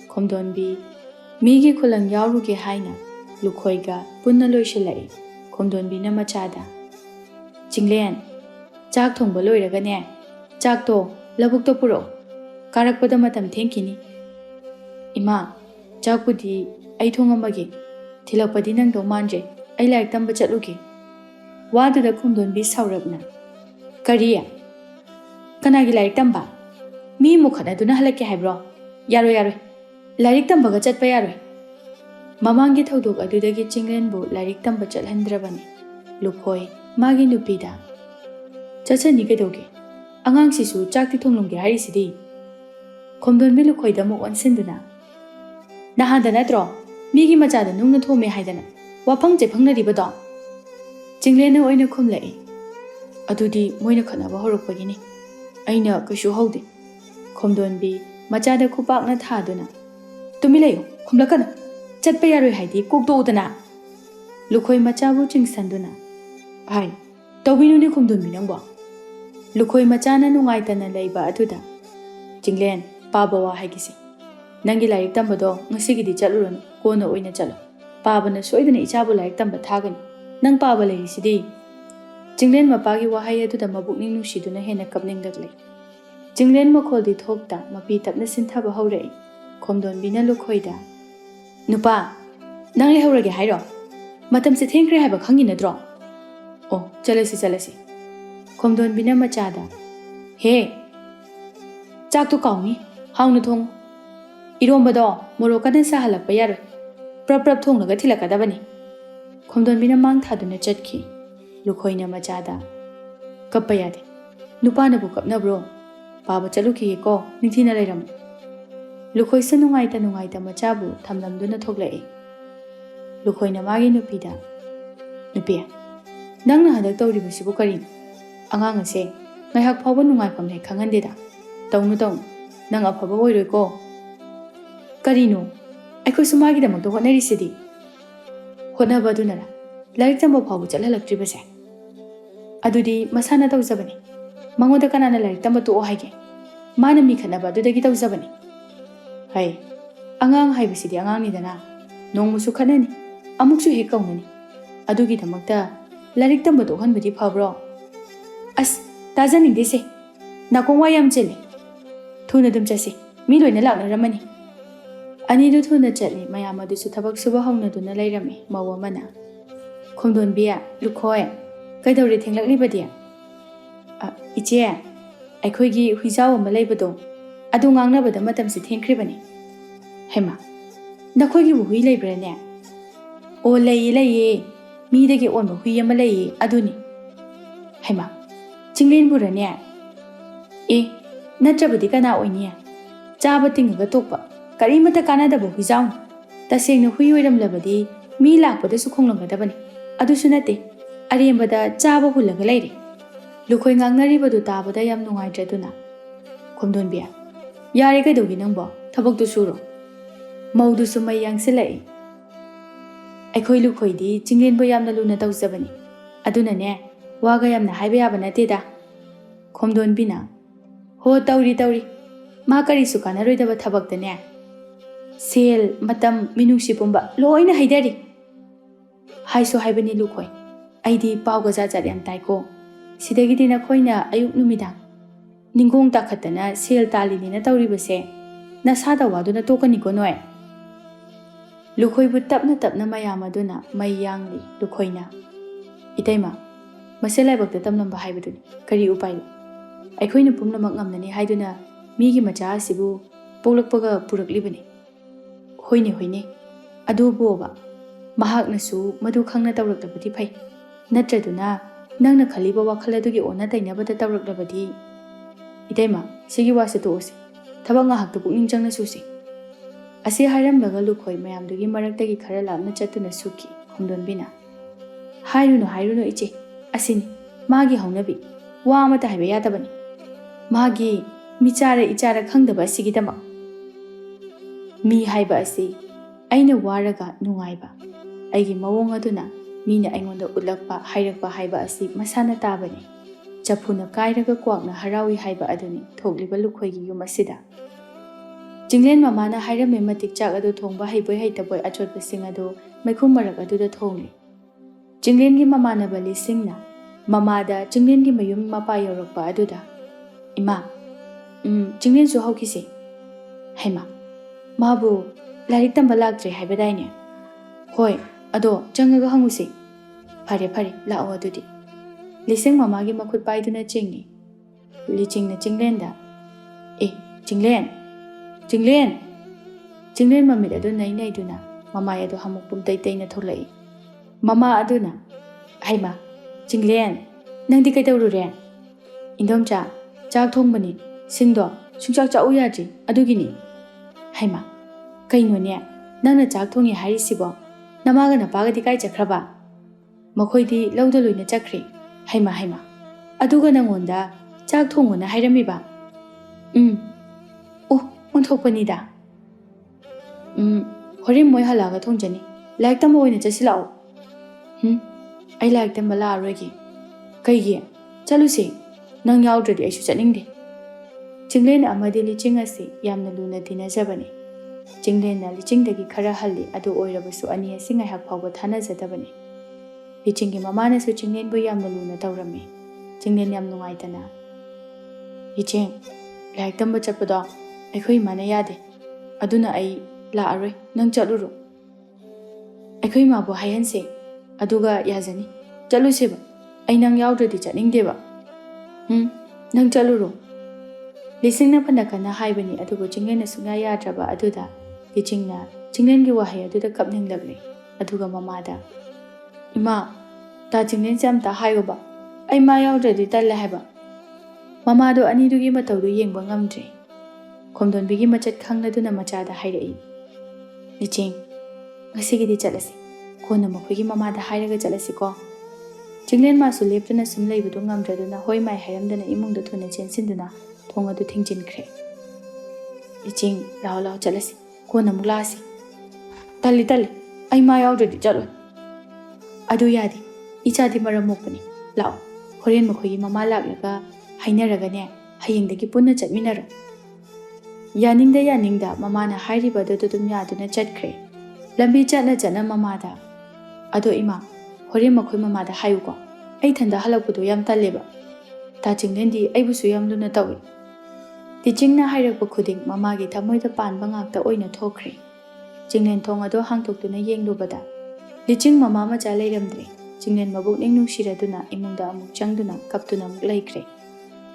Speaker 1: Khomdon bi migi khulang yawruge haina lukhoiga punna loisilai. Khomdon bi na machada. Chinglen chak thongba loiraga ne. Chak to labuk to puro. Karakpada matam thengkini. Ima chak pudi ai thongamagi. Thilakpadi nang do manje ai laik tamba chatluge. Wadu da Khomdon bi saurabna. Kariya kanagi laik tamba mi mukhana duna halake haibro. Yaro larik tambaga chatpa yaroi. Mamangi thodok adudagi Chinglen bu larik tamba chathandrabani. Lukhoi magi nupida. Chachani kedoge. Angang sisu chakti thonglongge harisidi. Khomdon bi lukhoi da mok ansinduna. Nahanda natro migi machada nungna thome haidana. Wafang je phangnaribado. Chinglen na oina khumlai. Adudi moina khanaba horokpagini. Aina kashu haude. Khomdon bi machada khupak na thaduna. Tumilayo khumlakana. Chatpa yaroi haidi kokdo udana. Lukhoi machabu chingsanduna. Hai tawinu ni Khomdon bi nangbo. Lukhoi machana nungaitana leiba aduda. Chinglen pabawa haigisi. Nangi laik tambado ngasigidi chatluron kona oina chalo. Pabana soidana ichabu laik tamba thagani. Nang paba leisidi. Chinglen mapagi wahai aduda mabukning nusiduna hena kapninglaklai. Chinglen makholdi thokta mapi tapna sinthaba haurai. Khomdon bina lukhoida. Nupa nang le haurage hairo. Matam se thengkre haiba khangi nadro. Oh chalasi. Khomdon bina machada. He chak tu kauni haunu thong. Irombado morokana sahalakpa yaroi. Prap thonglaga thilakadabani. Khomdon bina mang thaduna chatki. Lukhoina machada. Kappa yade. Nupa nabu kapnabro. Paba chaluki ko ningthina leiram. Lukhoi sa nungaita machabu thamlamduna thoklai. Lukhoina magi nupida. Nupiya. Nangna hadak tawribasibu kari. Angang ase ngaihak phawba nungaifam lai khangandeda. Tawnu nang afaba oiroi ko. Karino aikhoi sumagi damakto hotnarisidi. Hotnaba dunara larik tamba phawbu chathalaktribase. Adudi masana tawjabani. Mangoda kanana larik tamba to haige. Mana mi khanaba adudagi tawjabani. Hai angang haibasidi angang ni dana. Nongmusu khanani amuksu he kaunani. Adugi damakta larik tamba to hanbadi phabro. As tajani dese. Nakongwa yam chele. Thuna dum chase. Mi loina lakna ramani. Ani du thuna chali mayama du su thabak suba hongna duna lairami mawa mana. Khomdon biya lukhoi kaidawri thenglakli badia. Iche aikhoigi huijaw ama leibado adu ngangnabada matamsi thengkribani. Hema nakhoigi bu hui leibrane. O lei ꯃꯤꯗꯒꯤ ꯑꯣꯟꯕ ꯍꯨꯏ ꯑꯃ ꯂꯩꯌꯦ ꯑꯗꯨꯅꯤ ꯍꯩꯃꯥ ꯆꯤꯡꯂꯦꯟꯕꯨꯔꯅꯦ ꯑꯦ ꯅꯠꯇ꯭ꯔꯕꯗꯤ ꯀꯅꯥ ꯑꯣꯏꯅꯤ ꯆꯥꯕ ꯇꯤꯡꯉꯒ ꯇꯣꯛꯄ ꯀꯔꯤꯃꯠꯇ ꯀꯥꯟꯅꯗꯕ ꯍꯨꯏꯖꯥꯎꯅꯤ ꯇꯁꯦꯡꯅ ꯍꯨꯏ ꯑꯣꯏꯔꯝꯂꯕꯗꯤ ꯃꯤ ꯂꯥꯛꯄꯗꯁꯨ ꯈꯣꯡꯂꯝꯒꯗꯕꯅꯤ ꯑꯗꯨꯁꯨ ꯅꯠꯇꯦ ꯑꯔꯦꯝꯕꯗ ꯆꯥꯕ ꯍꯨꯜꯂꯒ ꯂꯩꯔꯦ ꯂꯨꯈꯣꯏ ꯉꯥꯡꯅꯔꯤꯕꯗꯨ ꯇꯥꯕꯗ ꯌꯥꯝ ꯅꯨꯡꯉꯥꯏꯇ꯭ꯔꯗꯨꯅ ꯈꯣꯝꯗꯣꯟꯕꯤ ꯌꯥꯔꯦ ꯀꯩꯗꯧꯒꯦ ꯅꯪꯕꯣ ꯊꯕꯛꯇꯨ ꯁꯨꯔꯣ ꯃꯧꯗꯨꯁꯨ ꯃꯩ ꯌꯥꯡꯁꯤꯜꯂꯛꯏ ꯑꯩꯈꯣꯏ ꯂꯨꯈꯣꯏꯗꯤ ꯆꯤꯡꯂꯦꯟꯕꯨ ꯌꯥꯝꯅ ꯂꯨꯅ ꯇꯧꯖꯕꯅꯤ ꯑꯗꯨꯅꯅꯦ ꯋꯥꯒ ꯌꯥꯝꯅ ꯍꯥꯏꯕ ꯌꯥꯕ ꯅꯠꯇꯦꯗ ꯈꯣꯝꯗꯣꯟꯕꯤꯅ ꯍꯣ ꯇꯧꯔꯤ ꯃꯥ ꯀꯔꯤꯁꯨ ꯀꯥꯟꯅꯔꯣꯏꯗꯕ ꯊꯕꯛꯇꯅꯦ ꯁꯦꯜ ꯃꯇꯝ ꯃꯤꯅꯨꯡꯁꯤ ꯄꯨꯝꯕ ꯂꯣꯏꯅ ꯍꯩꯗꯔꯤ ꯍꯥꯏꯁꯨ ꯍꯥꯏꯕꯅꯤ ꯂꯨꯈꯣꯏ ꯑꯩꯗꯤ ꯄꯥꯎꯒ ꯖꯥꯠ ꯖꯥꯠ ꯌꯥꯝ ꯇꯥꯏꯀꯣ ꯁꯤꯗꯒꯤꯗꯤ ꯅꯈꯣꯏꯅ ꯑꯌꯨꯛ ꯅꯨꯃꯤꯗꯥꯡ ꯅꯤꯡꯒꯣꯡ ꯇꯥꯈꯠꯇꯅ ꯁꯦꯜ ꯇꯥꯜꯂꯤꯅꯦꯅ ꯇꯧꯔꯤꯕꯁꯦ ꯅꯁꯥꯗ ꯋꯥꯗꯨꯅ ꯇꯣꯛꯀꯅꯤꯀꯣ ꯅꯣꯏ ꯂꯨꯈꯣꯏꯕꯨ ꯇꯞꯅ ꯇꯞꯅ ꯃꯌꯥꯝ ꯑꯗꯨꯅ ꯃꯩ ꯌꯥꯡꯂꯤ ꯂꯨꯈꯣꯏꯅ ꯏꯇꯩꯃ ꯃꯁꯦ ꯂꯥꯏꯕꯛꯇ ꯇꯝꯂꯝꯕ ꯍꯥꯏꯕꯗꯨꯅꯤ ꯀꯔꯤ ꯎꯄꯥꯏ ꯂꯩ ꯑꯩꯈꯣꯏꯅ ꯄꯨꯝꯅꯃꯛ ꯉꯝꯅꯅꯤ ꯍꯥꯏꯗꯨꯅ ꯃꯤꯒꯤ ꯃꯆꯥ ꯑꯁꯤꯕꯨ ꯄꯣꯛꯂꯛꯄꯒ ꯄꯨꯔꯛꯂꯤꯕꯅꯤ ꯍꯣꯏꯅꯦ ꯑꯗꯨꯕꯨꯕ ꯃꯍꯥꯛꯅꯁꯨ ꯃꯗꯨ ꯈꯪꯅ ꯇꯧꯔꯛꯂꯕꯗꯤ ꯐꯩ ꯅꯠꯇ꯭ꯔꯗꯨꯅ ꯅꯪꯅ ꯈꯜꯂꯤꯕ ꯋꯥꯈꯜ ꯑꯗꯨꯒꯤ ꯑꯣꯟꯅ ꯇꯩꯅꯕꯗ ꯇꯧꯔꯛꯂꯕꯗꯤ इतैमा सिगी वासे तोसे थबक ngahak pukning changna susi ase hairamlaga lukhoi mayamdugi maraktagi khara lamna chatuna suki khomdonbina hairuno iche asini magi haunabi wa amata haiba yadabani magi michara ichara khangdaba asigidama mi haiba asi aina waraga nungaiba aigi mawong aduna mina aingonda ulakpa hairakpa haiba asi masana tabani chapuna kairaga kwakna harawi haiba aduni thogliba lukhoigi yum asida Jinglen mamana hairame matik chak adu thongba haiboi haitaboy achotba sing adu maikhum marak adu da thongli Jinglen gi mamana bali singna mamada Jinglen gi mayum mapa yorokpa adu da ima Jinglen su haukise haima mabu larik tamba laktre haibadaine hoi ado changaga hanguse phare lao adudi Lising mama gi makhut paiduna chingni lichingna Jinglen da Jinglen mamit adu nai duna mama adu hamuk pum tai na tholai mama aduna haima Jinglen nangdi kai tawrure indomcha chak thongbani singdo sungchak chau yaji adugini haima kaino ne nangna chak thongi hairisibo namaga na paga di kai chakhraba makhoidi lawda loina chakri haima aduga nangonda chak thongona hairamiba onthokpanida horim moi halaga thongjani laik tamo oina chasilao ai laik tamba la rogi kaigi chaluse nang yaudradi aisu chatningde Jinglen amadi liching ase yamna luna dinajabani Jinglen na lichingdagi khara halli adu oirabasu ani asi ngai hak phawba thana jadabani Lichingi mamana su Jinglen bu yamna luna tawrame Jinglen yam nungaitana Liching laik tamba chapado ꯑꯩꯈꯣꯏ ꯃꯥꯅ ꯌꯥꯗꯦ ꯑꯗꯨꯅ ꯑꯩ ꯂꯥꯛꯑꯔꯣꯏ ꯅꯪ ꯆꯠꯂꯨꯔꯣ ꯑꯩꯈꯣꯏ ꯃꯥꯕꯨ ꯍꯥꯏꯍꯟꯁꯦ ꯑꯗꯨꯒ ꯌꯥꯖꯅꯤ ꯆꯠꯂꯨꯁꯦꯕ ꯑꯩ ꯅꯪ ꯌꯥꯎꯗ꯭ꯔꯗꯤ ꯆꯠꯅꯤꯡꯗꯦꯕ ꯅꯪ ꯆꯠꯂꯨꯔꯣ ꯂꯤꯁꯤꯡꯅ ꯐꯅꯀꯟꯅ ꯍꯥꯏꯕꯅꯤ ꯑꯗꯨꯕꯨ Jinglenꯅ ꯁꯨꯡꯌꯥ ꯌꯥꯗ꯭ꯔꯕ ꯑꯗꯨꯗ ꯂꯤꯆꯤꯡꯅ Jinglenꯒꯤ ꯋꯥꯍꯩ ꯑꯗꯨꯗ ꯀꯞꯅꯤꯡꯂꯛꯂꯦ ꯑꯗꯨꯒ ꯃꯃꯥꯗ ꯏꯃꯥ ꯇꯥ Jinglenꯁꯦ ꯑꯝꯇ ꯍꯥꯏꯌꯣꯕ ꯑꯩ ꯃꯥ ꯌꯥꯎꯗ꯭ꯔꯗꯤ ꯇꯜꯂꯦ ꯍꯥꯏꯕ ꯃꯃꯥꯗꯣ ꯑꯅꯤꯗꯨꯒꯤ ꯃꯇꯧꯗꯨ ꯌꯦꯡꯕ ꯉꯝꯗ꯭ꯔꯦ Khomdonbigi machat khangladuna machada hairai Liching ngasigidi chalasi kona makhoigi mamada hairaga chalasi ko Jinglen masu leptuna sum leibudu ngamdraduna hoi mai hairamdana imungda thuna chensinduna thonga du thingjinkre Liching lao chalasi kona muglasi Tali ai ma yaudradi chalo adu yadi ichadi maramokpani lao horen makhoigi mama laklaga hainaraga ne hayengdagi punna chatminaro Yaningda mamana hairiba dudum yaduna chatkre lambi chana mamada ado ima hore makhoi mamada hayuko ai thanda halakpudo yam talleba ta Jinglen di aibusu yam luna tawi Tichingna hairakpa khuding mamagi thamoida panba ngakta oina thokre Jinglen thong ado hangtoktuna yenglubada Liching mama macha leiramdre Jinglen mabuk ning nungsiraduna imungda amuk changduna kaptuna amuk laikre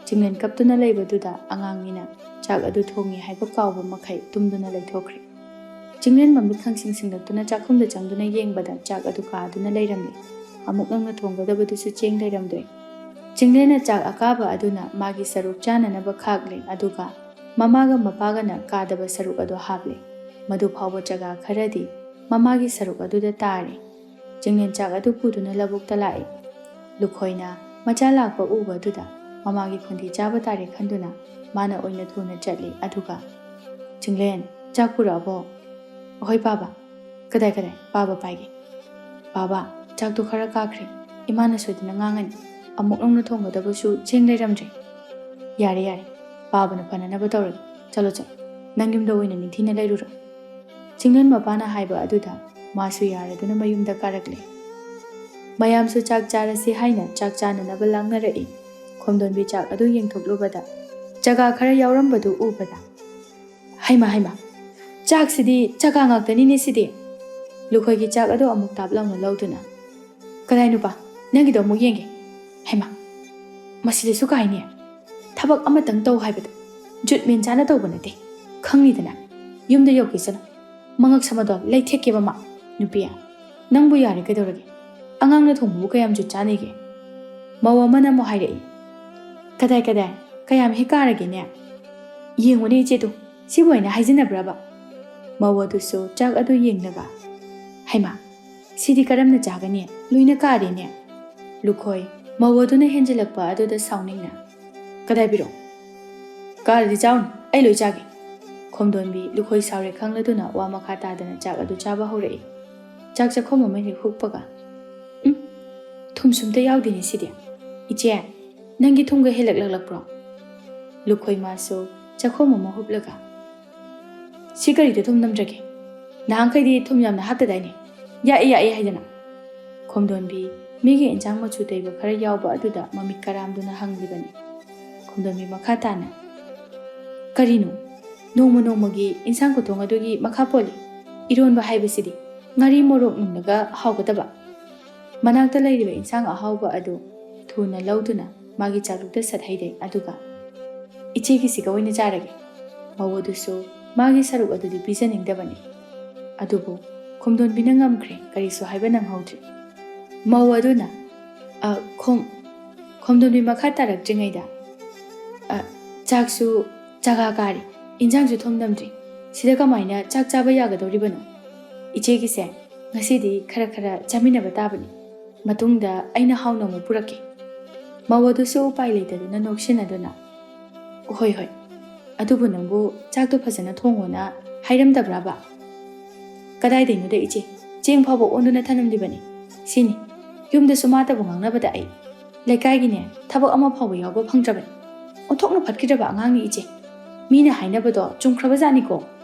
Speaker 1: Jinglen kaptuna leibaduda angangina chak adu thongi haiba kawba makhai tumduna leithokre Jinglen mamit khangsing singlaktuna chakhumda changduna yengbada chak adu ka aduna leiramle ꯑꯃꯨꯛ ꯅꯪꯅ ꯊꯣꯡꯒꯗꯕꯗꯨꯁꯨ ꯆꯦꯡ ꯂꯩꯔꯝꯗ꯭ꯔꯦ꯫ ꯆꯤꯡꯂꯦꯟꯅ ꯆꯥꯛ ꯑꯀꯥꯕ ꯑꯗꯨꯅ ꯃꯥꯒꯤ ꯁꯔꯨꯛ ꯆꯥꯅꯅꯕ ꯈꯥꯛꯂꯦ ꯑꯗꯨꯒ ꯃꯃꯥꯒ ꯃꯄꯥꯒꯅ ꯀꯥꯗꯕ ꯁꯔꯨꯛ ꯑꯗꯨ ꯍꯥꯞꯂꯦ꯫ ꯃꯗꯨ ꯐꯥꯎꯕ ꯆꯒꯥ ꯈꯔꯗꯤ ꯃꯃꯥꯒꯤ ꯁꯔꯨꯛ ꯑꯗꯨꯗ ꯇꯥꯔꯦ꯫ ꯆꯤꯡꯂꯦꯟ ꯆꯥꯛ ꯑꯗꯨ ꯄꯨꯗꯨꯅ ꯂꯧꯕꯨꯛꯇ ꯂꯥꯛꯏ꯫ ꯂꯨꯈꯣꯏꯅ ꯃꯆꯥ ꯂꯥꯛꯄ ꯎꯕ ꯑꯗꯨꯗ ꯃꯃꯥꯒꯤ ꯈꯣꯟꯊꯤ ꯆꯥꯕ ꯇꯥꯔꯦ ꯈꯟꯗꯨꯅ ꯃꯥꯅ ꯑꯣꯏꯅ ꯊꯨꯅ ꯆꯠꯂꯤ ꯑꯗꯨꯒ ꯆꯤꯡꯂꯦꯟ ꯆꯥꯛ ꯄꯨꯔꯛꯑꯕꯣ? ꯑꯍꯣꯏ ꯄꯥꯕ꯫ ꯀꯗꯥꯏ ꯄꯥꯕ ꯄꯥꯏꯒꯦ? ꯄꯥꯕ ꯆꯥꯛꯇꯨ ꯈꯔ ꯀꯥꯈ꯭ꯔꯦ, ꯏꯃꯥꯅ ꯁꯣꯏꯗꯅ ꯉꯥꯡꯉꯅꯤ, ꯑꯃꯨꯛ ꯅꯪꯅ ꯊꯣꯡꯒꯗꯕꯁꯨ ꯆꯦꯡ ꯂꯩꯔꯝꯗ꯭ꯔꯦ꯫ ꯌꯥꯔꯦ ꯄꯥꯕꯅ ꯐꯅꯅꯕ ꯇꯧꯔꯒꯦ, ꯆꯠꯂꯣ ꯅꯪ ꯌꯨꯝꯗ ꯑꯣꯏꯅ ꯅꯤꯡꯊꯤꯅ ꯂꯩꯔꯨꯔꯣ꯫ ꯆꯤꯡꯂꯦꯟ ꯃꯄꯥꯅ ꯍꯥꯏꯕ ꯑꯗꯨꯗ ꯃꯥꯁꯨ ꯌꯥꯔꯗꯨꯅ ꯃꯌꯨꯝꯗ ꯀꯥꯔꯛꯂꯦ꯫ ꯃꯌꯥꯝꯁꯨ ꯆꯥꯛ ꯆꯥꯔꯁꯤ ꯍꯥꯏꯅ ꯆꯥꯛ ꯆꯥꯅꯅꯕ ꯂꯥꯡꯅꯔꯛꯏ꯫ ꯈꯣꯝꯗꯣꯟꯕꯤ ꯆꯥꯛ ꯑꯗꯨ ꯌꯦꯡꯊꯣꯛꯂꯨꯕꯗ ꯆꯒꯥ ꯈꯔ ꯌꯥꯎꯔꯝꯕꯗꯨ ꯎꯕꯗ ꯍꯩꯃꯥ ꯆꯥꯛꯁꯤꯗꯤ ꯆꯒꯥ ꯉꯥꯛꯇꯅꯤꯅꯦ ꯁꯤꯗꯤ꯫ ꯂꯨꯈꯣꯏꯒꯤ ꯆꯥꯛ ꯑꯗꯨ ꯑꯃꯨꯛ ꯇꯥꯞ ꯂꯥꯎꯅ ꯂꯧꯗꯨꯅ ꯀꯗꯥꯏ ꯅꯨꯄꯥ ꯅꯪꯒꯤꯗꯣ ꯑꯃꯨꯛ ꯌꯦꯡꯒꯦ꯫ ꯍꯩꯃꯥ ꯃꯁꯤꯗꯁꯨ ꯀꯥꯏꯅꯦ, ꯊꯕꯛ ꯑꯃꯇꯪ ꯇꯧ ꯍꯥꯏꯕꯗ ꯖꯨꯠ ꯃꯦꯟ ꯆꯥꯅ ꯇꯧꯕ ꯅꯠꯇꯦ, ꯈꯪꯅꯤꯗꯅ꯫ ꯌꯨꯝꯗ ꯌꯧꯈꯤꯁꯅꯨ, ꯃꯉꯛ ꯁꯃꯗꯣ ꯂꯩꯊꯦꯛꯀꯦꯕ ꯃꯥ꯫ ꯅꯨꯄꯤ ꯅꯪꯕꯨ ꯌꯥꯔꯦ ꯀꯩꯗꯧꯔꯒꯦ, ꯑꯉꯥꯡꯅ ꯊꯣꯡꯕꯕꯨ ꯀꯌꯥꯝ ꯖꯨꯠ ꯆꯥꯅꯤꯒꯦ? ꯃꯧ ꯑꯃꯅ ꯑꯃꯨꯛ ꯍꯥꯏꯔꯛꯏ꯫ ꯀꯗꯥꯏ ꯀꯌꯥꯝ ꯍꯦꯛ ꯀꯥꯔꯒꯦꯅꯦ? ꯌꯦꯡꯉꯨꯅꯦ ꯏꯆꯦꯗꯨ, ꯁꯤꯕꯨ ꯑꯣꯏꯅ ꯍꯥꯏꯖꯟꯅꯕ꯭ꯔꯕ? ꯃꯧ ꯑꯗꯨꯁꯨ ꯆꯥꯛ ꯑꯗꯨ ꯌꯦꯡꯂꯒ ꯍꯩꯃꯥ ꯁꯤꯗꯤ ꯀꯔꯝꯅ ꯆꯥꯒꯅꯤ, ꯂꯣꯏꯅ ꯀꯥꯔꯦꯅꯦ꯫ ꯂꯨꯈꯣꯏ ꯃꯧ ꯑꯗꯨꯅ ꯍꯦꯟꯖꯤꯜꯂꯛꯄ ꯑꯗꯨꯗ ꯁꯥꯎꯅꯤꯡꯅ ꯀꯗꯥꯏ ꯄꯤꯔꯛꯑꯣ, ꯀꯥꯔꯗꯤ ꯆꯥꯎꯅꯤ, ꯑꯩ ꯂꯣꯏ ꯆꯥꯒꯦ꯫ ꯈꯣꯝꯗꯣꯟꯕꯤ ꯂꯨꯈꯣꯏ ꯁꯥꯎꯔꯦ ꯈꯪꯂꯗꯨꯅ ꯋꯥ ꯃꯈꯥ ꯇꯥꯗꯅ ꯆꯥꯛ ꯑꯗꯨ ꯆꯥꯕ ꯍꯧꯔꯛꯏ꯫ ꯆꯥꯛ ꯆꯥꯛꯈꯣꯝ ꯑꯃ ꯍꯦꯛ ꯍꯨꯛꯄꯒ ꯊꯨꯝ ꯁꯨꯝꯇ ꯌꯥꯎꯗꯦꯅꯦ ꯁꯤꯗꯤ, ꯏꯆꯦ ꯅꯪꯒꯤ ꯊꯨꯝꯒ ꯍꯦꯜꯂꯛꯂꯛꯄ꯭ꯔꯣ? ꯂꯨꯈꯣꯏ ꯃꯥꯁꯨ ꯆꯥꯛꯈꯣꯝ ꯑꯃ ꯍꯨꯞꯂꯒ ꯁꯤ ꯀꯔꯤꯗ ꯊꯨꯝ ꯅꯝꯗ꯭ꯔꯒꯦ, ꯅꯍꯥꯟꯈꯩꯗꯤ ꯊꯨꯝ ꯌꯥꯝꯅ ꯍꯥꯞꯇꯗꯥꯏꯅꯦ, ꯌꯥꯛꯑꯦ ꯍꯥꯏꯗꯅ꯫ ꯈꯣꯝꯗꯣꯟꯕꯤ ꯃꯤꯒꯤ ꯏꯟꯁꯥꯡ ꯃꯆꯨ ꯇꯩꯕ ꯈꯔ ꯌꯥꯎꯕ ꯑꯗꯨꯗ ꯃꯃꯤꯠ ꯀꯔꯥꯝꯗꯨꯅ ꯍꯪꯂꯤꯕꯅꯤ꯫ ꯈꯣꯝꯗꯣꯟꯕꯤ ꯃꯈꯥ ꯇꯥꯅ ꯀꯔꯤꯅꯣ, ꯅꯣꯡꯃ ꯅꯣꯡꯃꯒꯤ ꯏꯟꯁꯥꯡ ꯈꯨꯊꯣꯡ ꯑꯗꯨꯒꯤ ꯃꯈꯥ ꯄꯣꯜꯂꯤ꯫ ꯏꯔꯣꯟꯕ ꯍꯥꯏꯕꯁꯤꯗꯤ ꯉꯥꯔꯤ ꯃꯣꯔꯣꯛ ꯅꯨꯡꯂꯒ ꯍꯥꯎꯒꯗꯕ꯫ ꯃꯅꯥꯛꯇ ꯂꯩꯔꯤꯕ ꯏꯟꯁꯥꯡ ꯑꯍꯥꯎꯕ ꯑꯗꯨ ꯊꯨꯅ ꯂꯧꯗꯨꯅ ꯃꯥꯒꯤ ꯆꯥꯂꯨꯛꯇ ꯁꯠꯍꯩꯔꯦ ꯑꯗꯨꯒ ꯏꯆꯦꯒꯤꯁꯤꯒ ꯑꯣꯏꯅ ꯆꯥꯔꯒꯦ꯫ ꯃꯧ ꯑꯗꯨꯁꯨ ꯃꯥꯒꯤ ꯁꯔꯨꯛ ꯑꯗꯨꯗꯤ ꯄꯤꯖꯅꯤꯡꯗꯕꯅꯤ, ꯑꯗꯨꯕꯨ ꯈꯣꯝꯗꯣꯟꯕꯤꯅ ꯉꯝꯈ꯭ꯔꯦ, ꯀꯔꯤꯁꯨ ꯍꯥꯏꯕ ꯅꯪꯍꯧꯗ꯭ꯔꯤ꯫ ꯃꯧ ꯑꯗꯨꯅ ꯈꯣꯝꯗꯣꯟꯕꯤ ꯃꯈꯥ ꯇꯥꯔꯛꯇ꯭ꯔꯤꯉꯩꯗ ꯆꯥꯛꯁꯨ ꯆꯒꯥ ꯀꯥꯔꯤ, ꯏꯟꯁꯥꯡꯁꯨ ꯊꯨꯝ ꯅꯝꯗ꯭ꯔꯤ, ꯁꯤꯗ ꯀꯃꯥꯏꯅ ꯆꯥꯛ ꯆꯥꯕ ꯌꯥꯒꯗꯧꯔꯤꯕꯅꯣ? ꯏꯆꯦꯒꯤꯁꯦ ꯉꯁꯤꯗꯤ ꯈꯔ ꯆꯥꯃꯤꯟꯅꯕ ꯇꯥꯕꯅꯤ, ꯃꯇꯨꯡꯗ ꯑꯩꯅ ꯍꯥꯎꯅ ꯑꯃꯨꯛ ꯄꯨꯔꯛꯀꯦ꯫ ꯃꯧ ꯑꯗꯨꯁꯨ ꯎꯄꯥꯏ ꯂꯩꯇꯗꯨꯅ ꯅꯣꯛꯁꯤꯟꯅꯗꯨꯅ ꯍꯣꯏ ꯑꯗꯨꯕꯨ ꯅꯪꯕꯨ ꯆꯥꯛꯇꯣ ꯐꯖꯅ ꯊꯣꯡꯉꯣꯅ ꯍꯥꯏꯔꯝꯗꯕ꯭ꯔꯕ? ꯀꯗꯥꯏꯗꯩꯅꯣꯗ ꯏꯆꯦ, ꯆꯦꯡ ꯐꯥꯎꯕ ꯑꯣꯟꯗꯨꯅ ꯊꯅꯝꯂꯤꯕꯅꯤ꯫ ꯁꯤꯅꯤ ꯌꯨꯝꯗꯁꯨ ꯃꯥꯇꯕꯨ ꯉꯥꯡꯅꯕꯗ ꯑꯩ ꯂꯩꯀꯥꯏꯒꯤꯅꯦ ꯊꯕꯛ ꯑꯃ ꯐꯥꯎꯕ ꯌꯥꯎꯕ ꯐꯪꯗ꯭ꯔꯕꯅꯤ꯫ ꯑꯣꯟꯊꯣꯛꯅ ꯐꯠꯈꯤꯗ꯭ꯔꯕ ꯑꯉꯥꯡꯅꯤ ꯏꯆꯦ, ꯃꯤꯅ ꯍꯥꯏꯅꯕꯗꯣ ꯆꯨꯝꯈ꯭ꯔꯕꯖꯥꯠꯅꯤꯀꯣ,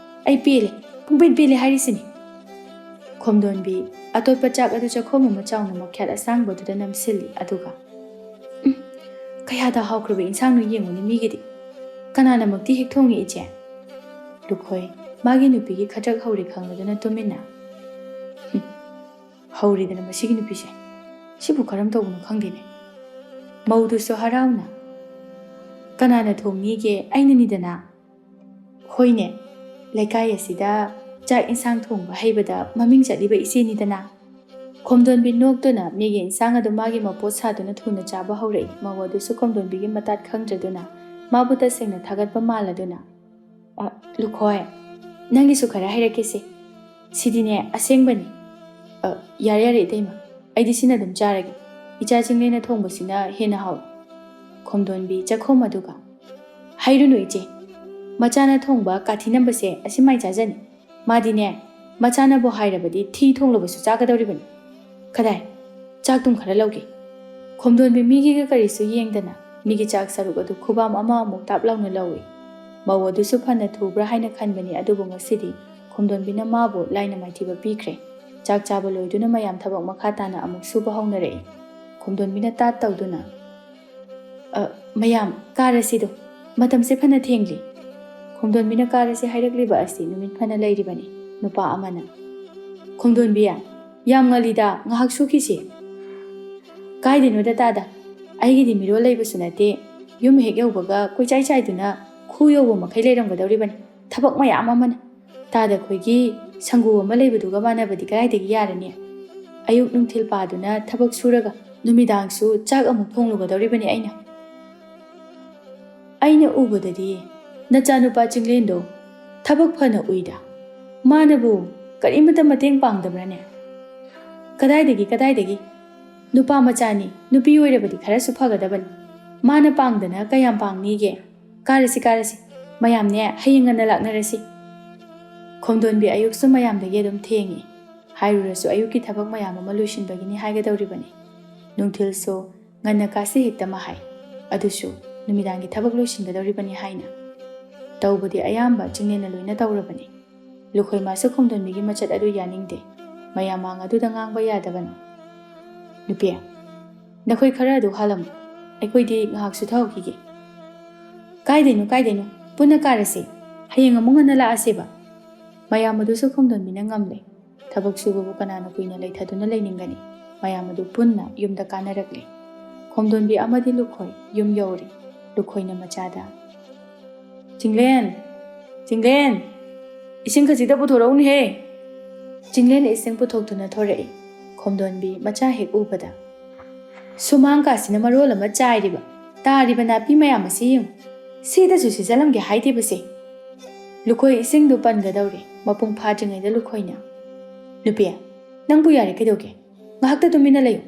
Speaker 1: ꯑꯩ ꯄꯦꯜꯂꯦ, ꯄꯨꯡꯄꯦꯟ ꯄꯦꯜꯂꯦ ꯍꯥꯏꯔꯤꯁꯤꯅꯤ꯫ ꯈꯣꯝꯗꯣꯟꯕꯤ ꯑꯇꯣꯞꯄ ꯆꯥꯛ ꯑꯗꯨ ꯆꯥꯛꯈꯣꯝ ꯑꯃ ꯆꯥꯎꯅ ꯃꯈ꯭ꯌꯥꯠ ꯑꯁꯥꯡꯕꯗꯨꯗ ꯅꯝꯁꯤꯜꯂꯤ ꯑꯗꯨꯒ ꯀꯌꯥꯗ ꯍꯥꯎꯈ꯭ꯔꯕ ꯏꯟꯁꯥꯡꯅꯣ ꯌꯦꯡꯉꯨꯅꯤ ꯃꯤꯒꯤꯗꯤ, ꯀꯅꯥꯅꯃꯛꯇꯤ ꯍꯦꯛ ꯊꯣꯡꯉꯤ ꯏꯆꯦ? ꯂꯨꯈꯣꯏ ꯃꯥꯒꯤ ꯅꯨꯄꯤꯒꯤ ꯈꯗ꯭ꯔꯛ ꯍꯧꯔꯤ ꯈꯪꯂꯗꯨꯅ ꯇꯨꯃꯤꯟꯅ ꯍꯧꯔꯤꯗꯅ ꯃꯁꯤꯒꯤ ꯅꯨꯄꯤꯁꯦ, ꯁꯤꯕꯨ ꯀꯔꯝ ꯇꯧꯕꯅꯣ ꯈꯪꯗꯦꯅꯦ꯫ ꯃꯧꯗꯨꯁꯨ ꯍꯔꯥꯎꯅ ꯀꯅꯥꯅ ꯊꯣꯡꯅꯤꯒꯦ, ꯑꯩꯅꯅꯤꯗꯅ꯫ ꯍꯣꯏꯅꯦ, ꯂꯩꯀꯥꯏ ꯑꯁꯤꯗ ꯆꯥꯛ ꯏꯟꯁꯥꯡ ꯊꯣꯡꯕ ꯍꯩꯕꯗ ꯃꯃꯤꯡ ꯆꯠꯂꯤꯕ ꯏꯆꯦꯅꯤꯗꯅ꯫ ꯈꯣꯝꯗꯣꯟꯕꯤ ꯅꯣꯛꯇꯨꯅ ꯃꯤꯒꯤ ꯏꯟꯁꯥꯡ ꯑꯗꯨ ꯃꯥꯒꯤ ꯃꯄꯣꯠ ꯁꯥꯗꯨꯅ ꯊꯨꯅ ꯆꯥꯕ ꯍꯧꯔꯛꯏ꯫ ꯃꯧ ꯑꯗꯨꯁꯨ ꯈꯣꯝꯗꯣꯟꯕꯤꯒꯤ ꯃꯇꯥꯠ ꯈꯪꯗ꯭ꯔꯗꯨꯅ ꯃꯥꯕꯨ ꯇꯁꯦꯡꯅ ꯊꯥꯒꯠꯄ ꯃꯥꯜꯂꯗꯨꯅ ꯂꯨꯈꯣꯏ ꯅꯪꯒꯤꯁꯨ ꯈꯔ ꯍꯩꯔꯛꯀꯦꯁꯦ, ꯁꯤꯗꯤꯅꯦ ꯑꯁꯦꯡꯕꯅꯤ꯫ ꯌꯥꯔꯦ ꯏꯇꯩꯃ, ꯑꯩꯗꯤ ꯁꯤꯅ ꯑꯗꯨꯝ ꯆꯥꯔꯒꯦ, ꯏꯆꯥ ꯆꯤꯡꯂꯦꯟꯅ ꯊꯣꯡꯕꯁꯤꯅ ꯍꯦꯟꯅ ꯍꯥꯎꯏ꯫ ꯈꯣꯝꯗꯣꯟꯕꯤ ꯆꯥꯛꯈꯣꯝ ꯑꯗꯨꯒ ꯍꯩꯔꯨꯅꯨ ꯏꯆꯦ, ꯃꯆꯥꯅ ꯊꯣꯡꯕ ꯀꯥꯊꯤ ꯅꯝꯕꯁꯦ ꯑꯁꯤꯃꯥꯏ ꯆꯥꯖꯅꯤ, ꯃꯥꯗꯤꯅꯦ ꯃꯆꯥꯅꯕꯨ ꯍꯥꯏꯔꯕꯗꯤ ꯊꯤ ꯊꯣꯡꯂꯕꯁꯨ ꯆꯥꯒꯗꯧꯔꯤꯕꯅꯤ꯫ ꯀꯗꯥꯏ ꯆꯥꯛꯇꯨꯝ ꯈꯔ ꯂꯧꯒꯦ꯫ ꯈꯣꯝꯗꯣꯟꯕꯤ ꯃꯤꯒꯤꯒ ꯀꯔꯤꯁꯨ ꯌꯦꯡꯗꯅ ꯃꯤꯒꯤ ꯆꯥꯛ ꯁꯔꯨꯛ ꯑꯗꯨ ꯈꯨꯕꯥꯝ ꯑꯃꯃꯨꯛ ꯇꯥꯞ ꯂꯥꯎꯅ ꯂꯧꯏ꯫ ꯃꯧ ꯑꯗꯨꯁꯨ ꯐꯅ ꯊꯨꯕ꯭ꯔꯥ ꯍꯥꯏꯅ ꯈꯟꯕꯅꯤ, ꯑꯗꯨꯕꯨ ꯉꯁꯤꯗꯤ ꯈꯣꯝꯗꯣꯟꯕꯤꯅ ꯃꯥꯕꯨ ꯂꯥꯏꯅ ꯃꯥꯏꯊꯤꯕ ꯄꯤꯈ꯭ꯔꯦ꯫ ꯆꯥꯛ ꯆꯥꯕ ꯂꯣꯏꯗꯨꯅ ꯃꯌꯥꯝ ꯊꯕꯛ ꯃꯈꯥ ꯇꯥꯅ ꯑꯃꯨꯛ ꯁꯨꯕ ꯍꯧꯅꯔꯛꯏ꯫ ꯈꯣꯝꯗꯣꯟꯕꯤꯅ ꯇꯥꯠ ꯇꯧꯗꯨꯅ ꯃꯌꯥꯝ ꯀꯥꯔꯁꯤꯗꯣ, ꯃꯇꯝꯁꯦ ꯐꯅ ꯊꯦꯡꯂꯤ꯫ ꯈꯣꯝꯗꯣꯟꯕꯤꯅ ꯀꯥꯔꯁꯤ ꯍꯥꯏꯔꯛꯂꯤꯕ ꯑꯁꯤ ꯅꯨꯃꯤꯠ ꯐꯅ ꯂꯩꯔꯤꯕꯅꯤ꯫ ꯅꯨꯄꯥ ꯑꯃꯅ ꯈꯣꯝꯗꯣꯟꯕꯤ ꯌꯥꯝ ꯉꯜꯂꯤꯗ, ꯉꯥꯏꯍꯥꯛ ꯁꯨꯈꯤꯁꯤ꯫ ꯀꯥꯏꯗꯩꯅꯣꯗ ꯇꯥꯗ, ꯑꯩꯒꯤꯗꯤ ꯃꯤꯔꯣꯜ ꯂꯩꯕꯁꯨ ꯅꯠꯇꯦ, ꯌꯨꯝ ꯍꯦꯛ ꯌꯧꯕꯒ ꯀꯣꯏꯆꯥꯏ ꯆꯥꯏꯗꯨꯅ ꯈꯨ ꯌꯧꯕ ꯃꯈꯩ ꯂꯩꯔꯝꯒꯗꯧꯔꯤꯕꯅꯤ ꯊꯕꯛ ꯃꯌꯥꯝ ꯑꯃꯅ꯫ ꯇꯥꯗ ꯑꯩꯈꯣꯏꯒꯤ ꯁꯪꯒꯨ ꯑꯃ ꯂꯩꯕꯗꯨꯒ ꯃꯥꯟꯅꯕꯗꯤ ꯀꯗꯥꯏꯗꯒꯤ ꯌꯥꯔꯅꯤ? ꯑꯌꯨꯛ ꯅꯨꯡꯊꯤꯜ ꯄꯥꯗꯨꯅ ꯊꯕꯛ ꯁꯨꯔꯒ ꯅꯨꯃꯤꯗꯥꯡꯁꯨ ꯆꯥꯛ ꯑꯃꯨꯛ ꯊꯣꯡꯂꯨꯒꯗꯧꯔꯤꯕꯅꯤ ꯑꯩꯅ ꯎꯕꯗꯗꯤ ꯅꯆꯥꯅꯨꯄꯥ ꯆꯤꯡꯂꯦꯟꯗꯣ ꯊꯕꯛ ꯐꯅ ꯎꯏꯗ ꯃꯥꯅꯕꯨ ꯀꯔꯤꯃꯇ ꯃꯇꯦꯡ ꯄꯥꯡꯗꯕ꯭ꯔꯅꯦ ꯀꯗꯥꯏꯗꯒꯤ ꯅꯨꯄꯥ ꯃꯆꯥꯅꯤ ꯅꯨꯄꯤ ꯑꯣꯏꯔꯕꯗꯤ ꯈꯔꯁꯨ ꯐꯒꯗꯕꯅꯤ ꯃꯥꯅ ꯄꯥꯡꯗꯅ ꯀꯌꯥꯝ ꯄꯥꯡꯅꯤꯒꯦ ꯀꯥꯔꯁꯤ ꯃꯌꯥꯝꯅꯦ ꯍꯌꯦꯡ ꯉꯟꯅ ꯂꯥꯛꯅꯔꯁꯤ ꯈꯣꯡꯗꯣꯟꯕꯤ ꯑꯌꯨꯛꯁꯨ ꯃꯌꯥꯝꯗꯒꯤ ꯑꯗꯨꯝ ꯊꯦꯡꯉꯤ ꯍꯥꯏꯔꯨꯔꯁꯨ ꯑꯌꯨꯛꯀꯤ ꯊꯕꯛ ꯃꯌꯥꯝ ꯑꯃ ꯂꯣꯏꯁꯤꯟꯕꯒꯤꯅꯤ ꯍꯥꯏꯒꯗꯧꯔꯤꯕꯅꯤ ꯅꯨꯡꯊꯤꯜꯁꯨ ꯉꯟꯅ ꯀꯥꯁꯤ ꯍꯦꯛꯇ ꯃꯍꯥꯏ ꯑꯗꯨꯁꯨ ꯅꯨꯃꯤꯗꯥꯡꯒꯤ ꯊꯕꯛ ꯂꯣꯏꯁꯤꯟꯒꯗꯧꯔꯤꯕꯅꯤ ꯍꯥꯏꯅ ꯇꯧꯕꯗꯤ ꯑꯌꯥꯝꯕ ꯆꯤꯡꯂꯦꯟꯅ ꯂꯣꯏꯅ ꯇꯧꯔꯕꯅꯤ ꯂꯨꯈꯣꯏ ꯃꯥꯁꯨ ꯈꯣꯡꯗꯣꯟꯕꯤꯒꯤ ꯃꯆꯠ ꯑꯗꯨ ꯌꯥꯅꯤꯡꯗꯦ ꯃꯌꯥꯝ ꯃꯥꯡ ꯑꯗꯨꯗ ꯉꯥꯡꯕ ꯌꯥꯗꯕꯅꯤ ꯅꯨꯄꯤ ꯅꯈꯣꯏ ꯈꯔ ꯑꯗꯨ ꯍꯥꯜꯂꯝꯃꯨ ꯑꯩꯈꯣꯏꯗꯤ ꯉꯥꯏꯍꯥꯛꯁꯨ ꯊꯧꯈꯤꯒꯦ ꯀꯥꯏꯗꯩꯅꯣ ꯄꯨꯟꯅ ꯀꯥꯔꯁꯤ ꯍꯌꯦꯡ ꯑꯃꯨꯛ ꯉꯟꯅ ꯂꯥꯛꯑꯁꯦꯕ ꯃꯌꯥꯝ ꯑꯗꯨꯁꯨ ꯈꯣꯡꯗꯣꯟꯕꯤꯅ ꯉꯝꯂꯦ ꯊꯕꯛ ꯁꯨꯕꯕꯨ ꯀꯅꯥꯅ ꯀꯨꯏꯅ ꯂꯩꯊꯗꯨꯅ ꯂꯩꯅꯤꯡꯒꯅꯤ ꯃꯌꯥꯝ ꯑꯗꯨ ꯄꯨꯟꯅ ꯌꯨꯝꯗ ꯀꯥꯅꯔꯛꯂꯦ ꯈꯣꯡꯗꯣꯟꯕꯤ ꯑꯃꯗꯤ ꯂꯨꯈꯣꯏ ꯌꯨꯝ ꯌꯧꯔꯦ ꯂꯨꯈꯣꯏꯅ ꯃꯆꯥꯗ ꯆꯤꯡꯂꯦꯟ ꯏꯁꯤꯡ ꯈꯖꯤꯛꯇ ꯄꯨꯊꯣꯔꯛꯎꯅꯦꯍꯦ ꯆꯤꯡꯂꯦꯟꯅ ꯏꯁꯤꯡ ꯄꯨꯊꯣꯛꯇꯨꯅ ꯊꯣꯔꯛꯏ ꯈꯣꯡꯗꯣꯟꯕꯤ ꯃꯆꯥ ꯍꯦꯛ ꯎꯕꯗ ꯁꯨꯃꯥꯡ ꯀꯥꯁꯤꯅ ꯃꯔꯣꯜ ꯑꯃ ꯆꯥꯏꯔꯤꯕ ꯇꯥꯔꯤꯕ ꯅꯥꯄꯤ ꯃꯌꯥꯝ ꯑꯁꯤ ꯌꯦꯡꯉꯨ ꯁꯤꯗꯁꯨ ꯁꯤꯖꯜꯂꯝꯒꯦ ꯍꯥꯏꯗꯦꯕꯁꯦ ꯂꯨꯈꯣꯏ ꯏꯁꯤꯡꯗꯨ ꯄꯟꯒꯗꯧꯔꯦ ꯃꯄꯨꯡ ꯐꯥꯗ꯭ꯔꯤꯉꯩꯗ ꯂꯨꯈꯣꯏꯅ ꯅꯨꯄꯤ ꯅꯪꯕꯨ ꯌꯥꯔꯦ ꯀꯩꯗꯧꯒꯦ ꯉꯥꯏꯍꯥꯛꯇ ꯇꯨꯃꯤꯟꯅ ꯂꯩꯌꯨ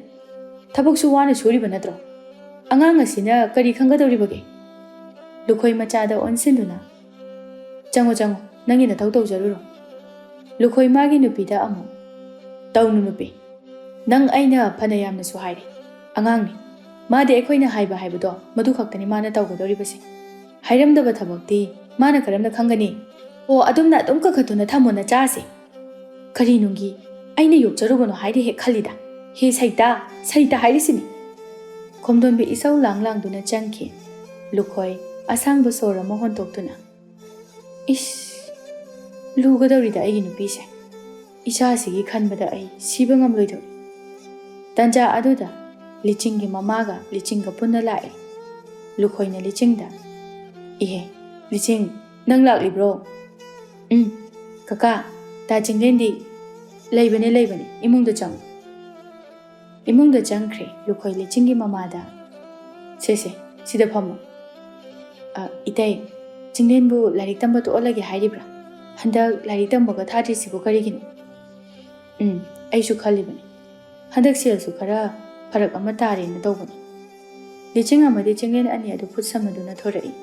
Speaker 1: ꯊꯕꯛꯁꯨ ꯋꯥꯅ ꯁꯨꯔꯤꯕ ꯅꯠꯇ꯭ꯔꯣ ꯑꯉꯥꯡ ꯑꯁꯤꯅ ꯀꯔꯤ ꯈꯪꯒꯗꯧꯔꯤꯕꯒꯦ ꯂꯨꯈꯣꯏ ꯃꯆꯥꯗ ꯑꯣꯟꯁꯤꯟꯗꯨꯅ ꯆꯪꯉꯣ ꯅꯪꯒꯤ ꯅꯊꯧ ꯇꯧꯖꯔꯨꯔꯣ ꯂꯨꯈꯣꯏ ꯃꯥꯒꯤ ꯅꯨꯄꯤꯗ ꯑꯃꯨꯛ ꯇꯧꯅꯨ ꯅꯨꯄꯤ ꯅꯪ ꯑꯩꯅ ꯐꯅ ꯌꯥꯝꯅꯁꯨ ꯍꯥꯏꯔꯦ ꯑꯉꯥꯡꯅꯤ ꯃꯥꯗꯤ ꯑꯩꯈꯣꯏꯅ ꯍꯥꯏꯕꯗꯣ ꯃꯗꯨ ꯈꯛꯇꯅꯤ ꯃꯥꯅ ꯇꯧꯒꯗꯧꯔꯤꯕꯁꯦ ꯍꯥꯏꯔꯝꯗꯕ ꯊꯕꯛꯇꯤ ꯃꯥꯅ ꯀꯔꯝꯅ ꯈꯪꯒꯅꯤ ꯑꯣ ꯑꯗꯨꯝꯅ ꯑꯗꯨꯝ ꯀꯛꯈꯠꯇꯨꯅ ꯊꯝꯃꯣ ꯅꯆꯥꯁꯦ ꯀꯔꯤꯅꯨꯡꯒꯤ ꯑꯩꯅ ꯌꯣꯛꯆꯔꯨꯕꯅꯣ ꯍꯥꯏꯗꯤ ꯍꯦꯛ ꯈꯜꯂꯤꯗ ꯍꯦ ꯁꯩꯇ ꯍꯥꯏꯔꯤꯁꯤꯅꯤ ꯈꯣꯡꯗꯣꯟꯕꯤ ꯏꯁꯧ ꯂꯥꯡꯗꯨꯅ ꯆꯪꯈꯤ ꯂꯨꯈꯣꯏ ꯑꯁꯥꯡꯕ ꯁꯣꯔ ꯑꯃ ꯍꯣꯟꯇꯣꯛꯇꯨꯅ ꯏꯁ ꯂꯨꯒꯗꯧꯔꯤꯗ ꯑꯩꯒꯤ ꯅꯨꯄꯤꯁꯦ ꯏꯆꯥꯁꯤꯒꯤ ꯈꯟꯕꯗ ꯑꯩ ꯁꯤꯕ ꯉꯝꯂꯣꯏꯗꯧꯔꯤ ꯇꯟꯖꯥ ꯑꯗꯨꯗ ꯂꯤꯆꯤꯡꯒꯤ ꯃꯃꯥꯒ ꯂꯤꯆꯤꯡꯒ ꯄꯨꯟꯅ ꯂꯥꯛꯏ ꯂꯨꯈꯣꯏꯅ ꯂꯤꯆꯤꯡꯗ ꯏꯍꯦ ꯂꯤꯆꯤꯡ ꯅꯪ ꯂꯥꯛꯂꯤꯕ꯭ꯔꯣ ꯀꯀꯥ ꯇꯥ ꯆꯤꯡꯂꯦꯟꯗꯤ ꯂꯩꯕꯅꯦ ꯏꯃꯨꯡꯗ ꯆꯪꯉꯨ ꯏꯃꯨꯡꯗ ꯆꯪꯈ꯭ꯔꯦ ꯂꯨꯈꯣꯏ ꯂꯤꯆꯤꯡꯒꯤ ꯃꯃꯥꯗ ꯁꯦ ꯁꯤꯗ ꯐꯝꯃꯨ ꯏꯇꯩ ꯆꯤꯡꯂꯦꯟꯕꯨ ꯂꯥꯏꯔꯤꯛ ꯇꯝꯕ ꯇꯣꯛꯍꯜꯂꯒꯦ ꯍꯥꯏꯔꯤꯕ꯭ꯔꯥ ꯍꯟꯗꯛ ꯂꯥꯏꯔꯤꯛ ꯇꯝꯕꯒ ꯊꯥꯗ꯭ꯔꯤꯁꯤꯕꯨ ꯀꯔꯤꯒꯤꯅꯣ ꯑꯩꯁꯨ ꯈꯜꯂꯤꯕꯅꯤ ꯍꯟꯗꯛ ꯁꯦꯜꯁꯨ ꯈꯔ ꯐꯔꯛ ꯑꯃ ꯇꯥꯔꯦꯅ ꯇꯧꯕꯅꯤ ꯂꯤꯆꯤꯡ ꯑꯃꯗꯤ ꯆꯤꯡꯂꯦꯟ ꯑꯅꯤ ꯑꯗꯨ ꯈꯨꯠ ꯁꯝꯅꯗꯨꯅ ꯊꯣꯔꯛꯏ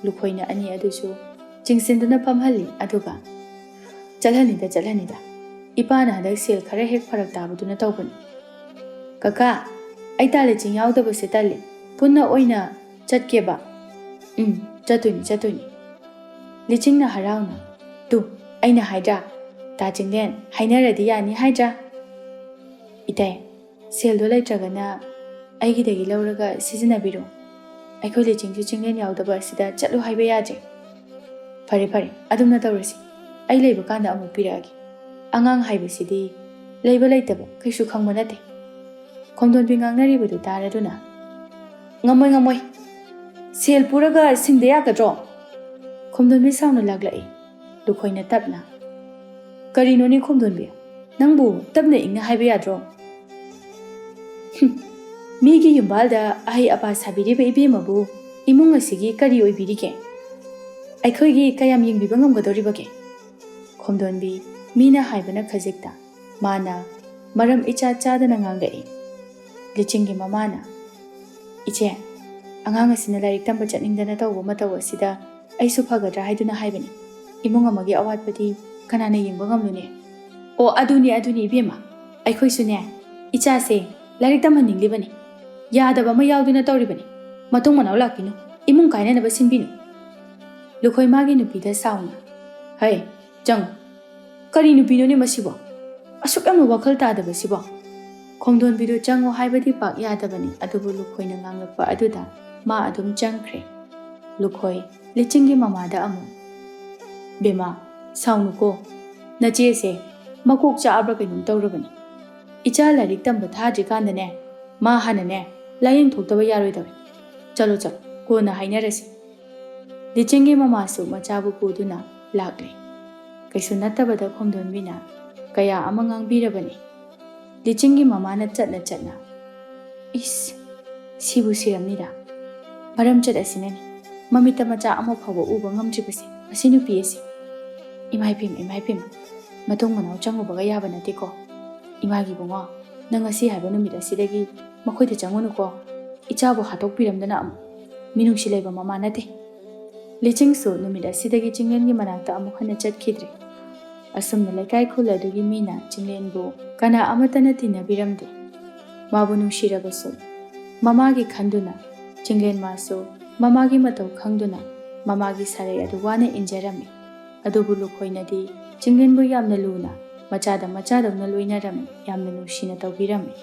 Speaker 1: ꯂꯨꯈꯣꯏꯅ ꯑꯅꯤ ꯑꯗꯨꯁꯨ ꯆꯤꯡꯁꯤꯟꯗꯨꯅ ꯐꯝꯍꯜꯂꯤ ꯑꯗꯨꯒ ꯆꯠꯍꯟꯅꯤꯗ ꯏꯄꯥꯅ ꯍꯟꯗꯛ ꯁꯦꯜ ꯈꯔ ꯍꯦꯛ ꯐꯔꯛ ꯇꯥꯕꯗꯨꯅ ꯇꯧꯕꯅꯤ ꯀꯀꯥ ꯑꯩ ꯇꯥ ꯂꯤꯆꯤꯡ ꯌꯥꯎꯗꯕꯁꯦ ꯇꯜꯂꯤ ꯄꯨꯟꯅ ꯑꯣꯏꯅ ꯆꯠꯀꯦꯕ ꯆꯠꯇꯣꯏꯅꯤ ꯂꯤꯆꯤꯡꯅ ꯍꯔꯥꯎꯅ ꯇꯨ ꯑꯩꯅ ꯍꯥꯏꯗ꯭ꯔꯥ ꯇꯥ ꯆꯤꯡꯂꯦꯟ ꯍꯥꯏꯅꯔꯗꯤ ꯌꯥꯅꯤ ꯍꯥꯏꯗ꯭ꯔꯥ ꯏꯇꯩ ꯁꯦꯜꯗꯣ ꯂꯩꯇ꯭ꯔꯒꯅ ꯑꯩꯒꯤꯗꯒꯤ ꯂꯧꯔꯒ ꯁꯤꯖꯤꯟꯅꯕꯤꯔꯣ ꯑꯩꯈꯣꯏ ꯂꯤꯆꯤꯡꯁꯨ ꯆꯤꯡꯂꯦꯟ ꯌꯥꯎꯗꯕ ꯑꯁꯤꯗ ꯆꯠꯂꯨ ꯍꯥꯏꯕ ꯌꯥꯗ꯭ꯔꯦ ꯐꯔꯦ ꯑꯗꯨꯝꯅ ꯇꯧꯔꯁꯤ ꯑꯩ ꯂꯩꯕ ꯀꯥꯟꯗ ꯑꯃꯨꯛ ꯄꯤꯔꯛꯑꯒꯦ ꯑꯉꯥꯡ ꯍꯥꯏꯕꯁꯤꯗꯤ ꯂꯩꯕ ꯂꯩꯇꯕ ꯀꯩꯁꯨ ꯈꯪꯕ ꯅꯠꯇꯦ ꯈꯣꯡꯗꯣꯟꯕꯤ ꯉꯥꯡꯅꯔꯤꯕꯗꯨ ꯇꯥꯔꯗꯨꯅ ꯉꯝꯃꯣꯏ ꯁꯦꯜ ꯄꯨꯔꯒ ꯁꯤꯡꯗ ꯌꯥꯒꯗ꯭ꯔꯣ ꯈꯣꯡꯗꯣꯟꯕꯤ ꯁꯥꯎꯅ ꯂꯥꯛꯂꯛꯏ ꯂꯨꯈꯣꯏꯅ ꯇꯞꯅ ꯀꯔꯤꯅꯣꯅꯦ ꯈꯣꯡꯗꯣꯟꯕꯤ ꯅꯪꯕꯨ ꯇꯞꯅ ꯏꯪꯅ ꯍꯥꯏꯕ ꯌꯥꯗ꯭ꯔꯣ ꯃꯤꯒꯤ ꯌꯨꯝꯕꯥꯜꯗ ꯑꯍꯩ ꯑꯄꯥ ꯁꯥꯕꯤꯔꯤꯕ ꯏꯕꯦꯝꯃꯕꯨ ꯏꯃꯨꯡ ꯑꯁꯤꯒꯤ ꯀꯔꯤ ꯑꯣꯏꯕꯤꯔꯤꯒꯦ ꯑꯩꯈꯣꯏꯒꯤ ꯀꯌꯥꯝ ꯌꯦꯡꯕꯤꯕ ꯉꯝꯒꯗꯧꯔꯤꯕꯒꯦ ꯈꯣꯡꯗꯣꯟꯕꯤ ꯃꯤꯅ ꯍꯥꯏꯕꯅ ꯈꯖꯤꯛꯇ ꯃꯥꯅ ꯃꯔꯝ ꯏꯆꯥ ꯆꯥꯗꯅ ꯉꯥꯡꯂꯛꯏ ꯂꯤꯆꯤꯡꯒꯤ ꯃꯃꯥꯅ ꯏꯆꯦ ꯑꯉꯥꯡ ꯑꯁꯤꯅ ꯂꯥꯏꯔꯤꯛ ꯇꯝꯕ ꯆꯠꯅꯤꯡꯗꯅ ꯇꯧꯕ ꯃꯇꯧ ꯑꯁꯤꯗ ꯑꯩꯁꯨ ꯐꯒꯗ꯭ꯔꯥ ꯍꯥꯏꯗꯨꯅ ꯍꯥꯏꯕꯅꯤ ꯏꯃꯨꯡ ꯑꯃꯒꯤ ꯑꯋꯥꯠꯄꯗꯤ ꯀꯅꯥꯅ ꯌꯦꯡꯕ ꯉꯝꯂꯨꯅꯦ ꯑꯣ ꯑꯗꯨꯅꯤ ꯏꯕꯦꯝꯃ ꯑꯩꯈꯣꯏꯁꯨꯅꯦ ꯏꯆꯥꯁꯦ ꯂꯥꯏꯔꯤꯛ ꯇꯝꯍꯟꯅꯤꯡꯂꯤꯕꯅꯤ ꯌꯥꯗꯕ ꯑꯃ ꯌꯥꯎꯗꯨꯅ ꯇꯧꯔꯤꯕꯅꯤ ꯃꯇꯨꯡ ꯃꯅꯥꯎ ꯂꯥꯛꯄꯤꯅꯨ ꯏꯃꯨꯡ ꯀꯥꯏꯅꯅꯕ ꯁꯤꯟꯕꯤꯅꯨ ꯂꯨꯈꯣꯏ ꯃꯥꯒꯤ ꯅꯨꯄꯤꯗ ꯁꯥꯎꯅ ꯍꯩ ꯆꯪꯉꯨ ꯀꯔꯤ ꯅꯨꯄꯤꯅꯣꯅꯦ ꯃꯁꯤꯕꯣ ꯑꯁꯨꯛ ꯌꯥꯝꯅ ꯋꯥꯈꯜ ꯇꯥꯗꯕꯁꯤꯕꯣ ꯈꯣꯡꯗꯣꯟꯕꯤꯗꯨ ꯆꯪꯉꯨ ꯍꯥꯏꯕꯗꯤ ꯄꯥꯛ ꯌꯥꯗꯕꯅꯤ ꯑꯗꯨꯕꯨ ꯂꯨꯈꯣꯏꯅ ꯉꯥꯡꯂꯛꯄ ꯑꯗꯨꯗ ꯃꯥ ꯑꯗꯨꯝ ꯆꯪꯈ꯭ꯔꯦ ꯂꯨꯈꯣꯏ ꯂꯤꯆꯤꯡꯒꯤ ꯃꯃꯥꯗ ꯑꯃꯨꯛ ꯕꯦꯃꯥ ꯁꯥꯎꯅꯨꯀꯣ ꯅꯆꯦꯁꯦ ꯃꯀꯣꯛ ꯆꯥꯛꯑꯕ꯭ꯔꯥ ꯀꯩꯅꯣꯝ ꯇꯧꯔꯕꯅꯤ ꯏꯆꯥ ꯂꯥꯏꯔꯤꯛ ꯇꯝꯕ ꯊꯥꯗ꯭ꯔꯤꯀꯥꯟꯗꯅꯦ ꯃꯥ ꯍꯥꯟꯅꯅꯦ ꯂꯥꯏꯌꯦꯡ ꯊꯣꯛꯇꯕ ꯌꯥꯔꯣꯏꯗꯧꯔꯦ ꯆꯠꯂꯣ ꯀꯣꯟꯅ ꯍꯥꯏꯅꯔꯁꯤ ꯂꯤꯆꯤꯡꯒꯤ ꯃꯃꯥꯁꯨ ꯃꯆꯥꯕꯨ ꯄꯨꯗꯨꯅ ꯂꯥꯛꯂꯦ ꯀꯩꯁꯨ ꯅꯠꯇꯕꯗ ꯈꯣꯡꯗꯣꯟꯕꯤꯅ ꯀꯌꯥ ꯑꯃ ꯉꯥꯡꯕꯤꯔꯕꯅꯤ ꯂꯤꯆꯤꯡꯒꯤ ꯃꯃꯥꯅ ꯆꯠꯅ ꯏꯁ ꯁꯤꯕꯨ ꯁꯤꯔꯝꯅꯤꯗ ꯃꯔꯝꯆꯠ ꯑꯁꯤꯅꯅꯤ ꯃꯃꯤꯠꯇ ꯃꯆꯥ ꯑꯃ ꯐꯥꯎꯕ ꯎꯕ ꯉꯝꯗ꯭ꯔꯤꯕꯁꯦ ꯃꯁꯤ ꯅꯨꯄꯤ ꯑꯁꯤ ꯏꯃꯥꯏꯄꯦꯝꯃ ꯃꯇꯨꯡ ꯃꯅꯥꯎ ꯆꯪꯉꯨꯕꯒ ꯌꯥꯕ ꯅꯠꯇꯦꯀꯣ ꯏꯃꯥꯒꯤ ꯕꯨꯡꯉꯣ ꯅꯪ ꯉꯁꯤ ꯍꯥꯏꯕ ꯅꯨꯃꯤꯠ ꯑꯁꯤꯗꯒꯤ ꯃꯈꯣꯏꯗ ꯆꯪꯉꯨꯅꯨꯀꯣ ꯏꯆꯥꯕꯨ ꯍꯥꯠꯇꯣꯛꯄꯤꯔꯝꯗꯅ ꯑꯃꯨꯛ ꯃꯤꯅꯨꯡꯁꯤ ꯂꯩꯕ ꯃꯃꯥ ꯅꯠꯇꯦ ꯂꯤꯆꯤꯡꯁꯨ ꯅꯨꯃꯤꯠ ꯑꯁꯤꯗꯒꯤ ꯆꯤꯡꯂꯦꯟꯒꯤ ꯃꯅꯥꯛꯇ ꯑꯃꯨꯛ ꯍꯟꯅ ꯆꯠꯈꯤꯗ꯭ꯔꯦ ꯑꯁꯨꯝꯅ ꯂꯩꯀꯥꯏ ꯈꯨꯜ ꯑꯗꯨꯒꯤ ꯃꯤꯅ ꯆꯤꯡꯂꯦꯟꯕꯨ ꯀꯅꯥ ꯑꯃꯠꯇꯅ ꯇꯤꯟꯅꯕꯤꯔꯝꯗꯦ ꯃꯥꯕꯨ ꯅꯨꯡꯁꯤꯔꯕꯁꯨ ꯃꯃꯥꯒꯤ ꯈꯟꯗꯨꯅ ꯆꯤꯡꯂꯦꯟ ꯃꯥꯁꯨ ꯃꯃꯥꯒꯤ ꯃꯇꯧ ꯈꯪꯗꯨꯅ ꯃꯃꯥꯒꯤ ꯁꯥꯔꯩ ꯑꯗꯨ ꯋꯥꯅ ꯏꯟꯖꯔꯝꯃꯤ ꯑꯗꯨꯕꯨ ꯂꯨꯈꯣꯏꯅꯗꯤ ꯆꯤꯡꯂꯦꯟꯕꯨ ꯌꯥꯝꯅ ꯂꯨꯅ ꯃꯆꯥꯗꯧꯅ ꯂꯣꯏꯅꯔꯝꯃꯤ ꯌꯥꯝꯅ ꯅꯨꯡꯁꯤꯅ ꯇꯧꯕꯤꯔꯝꯃꯤ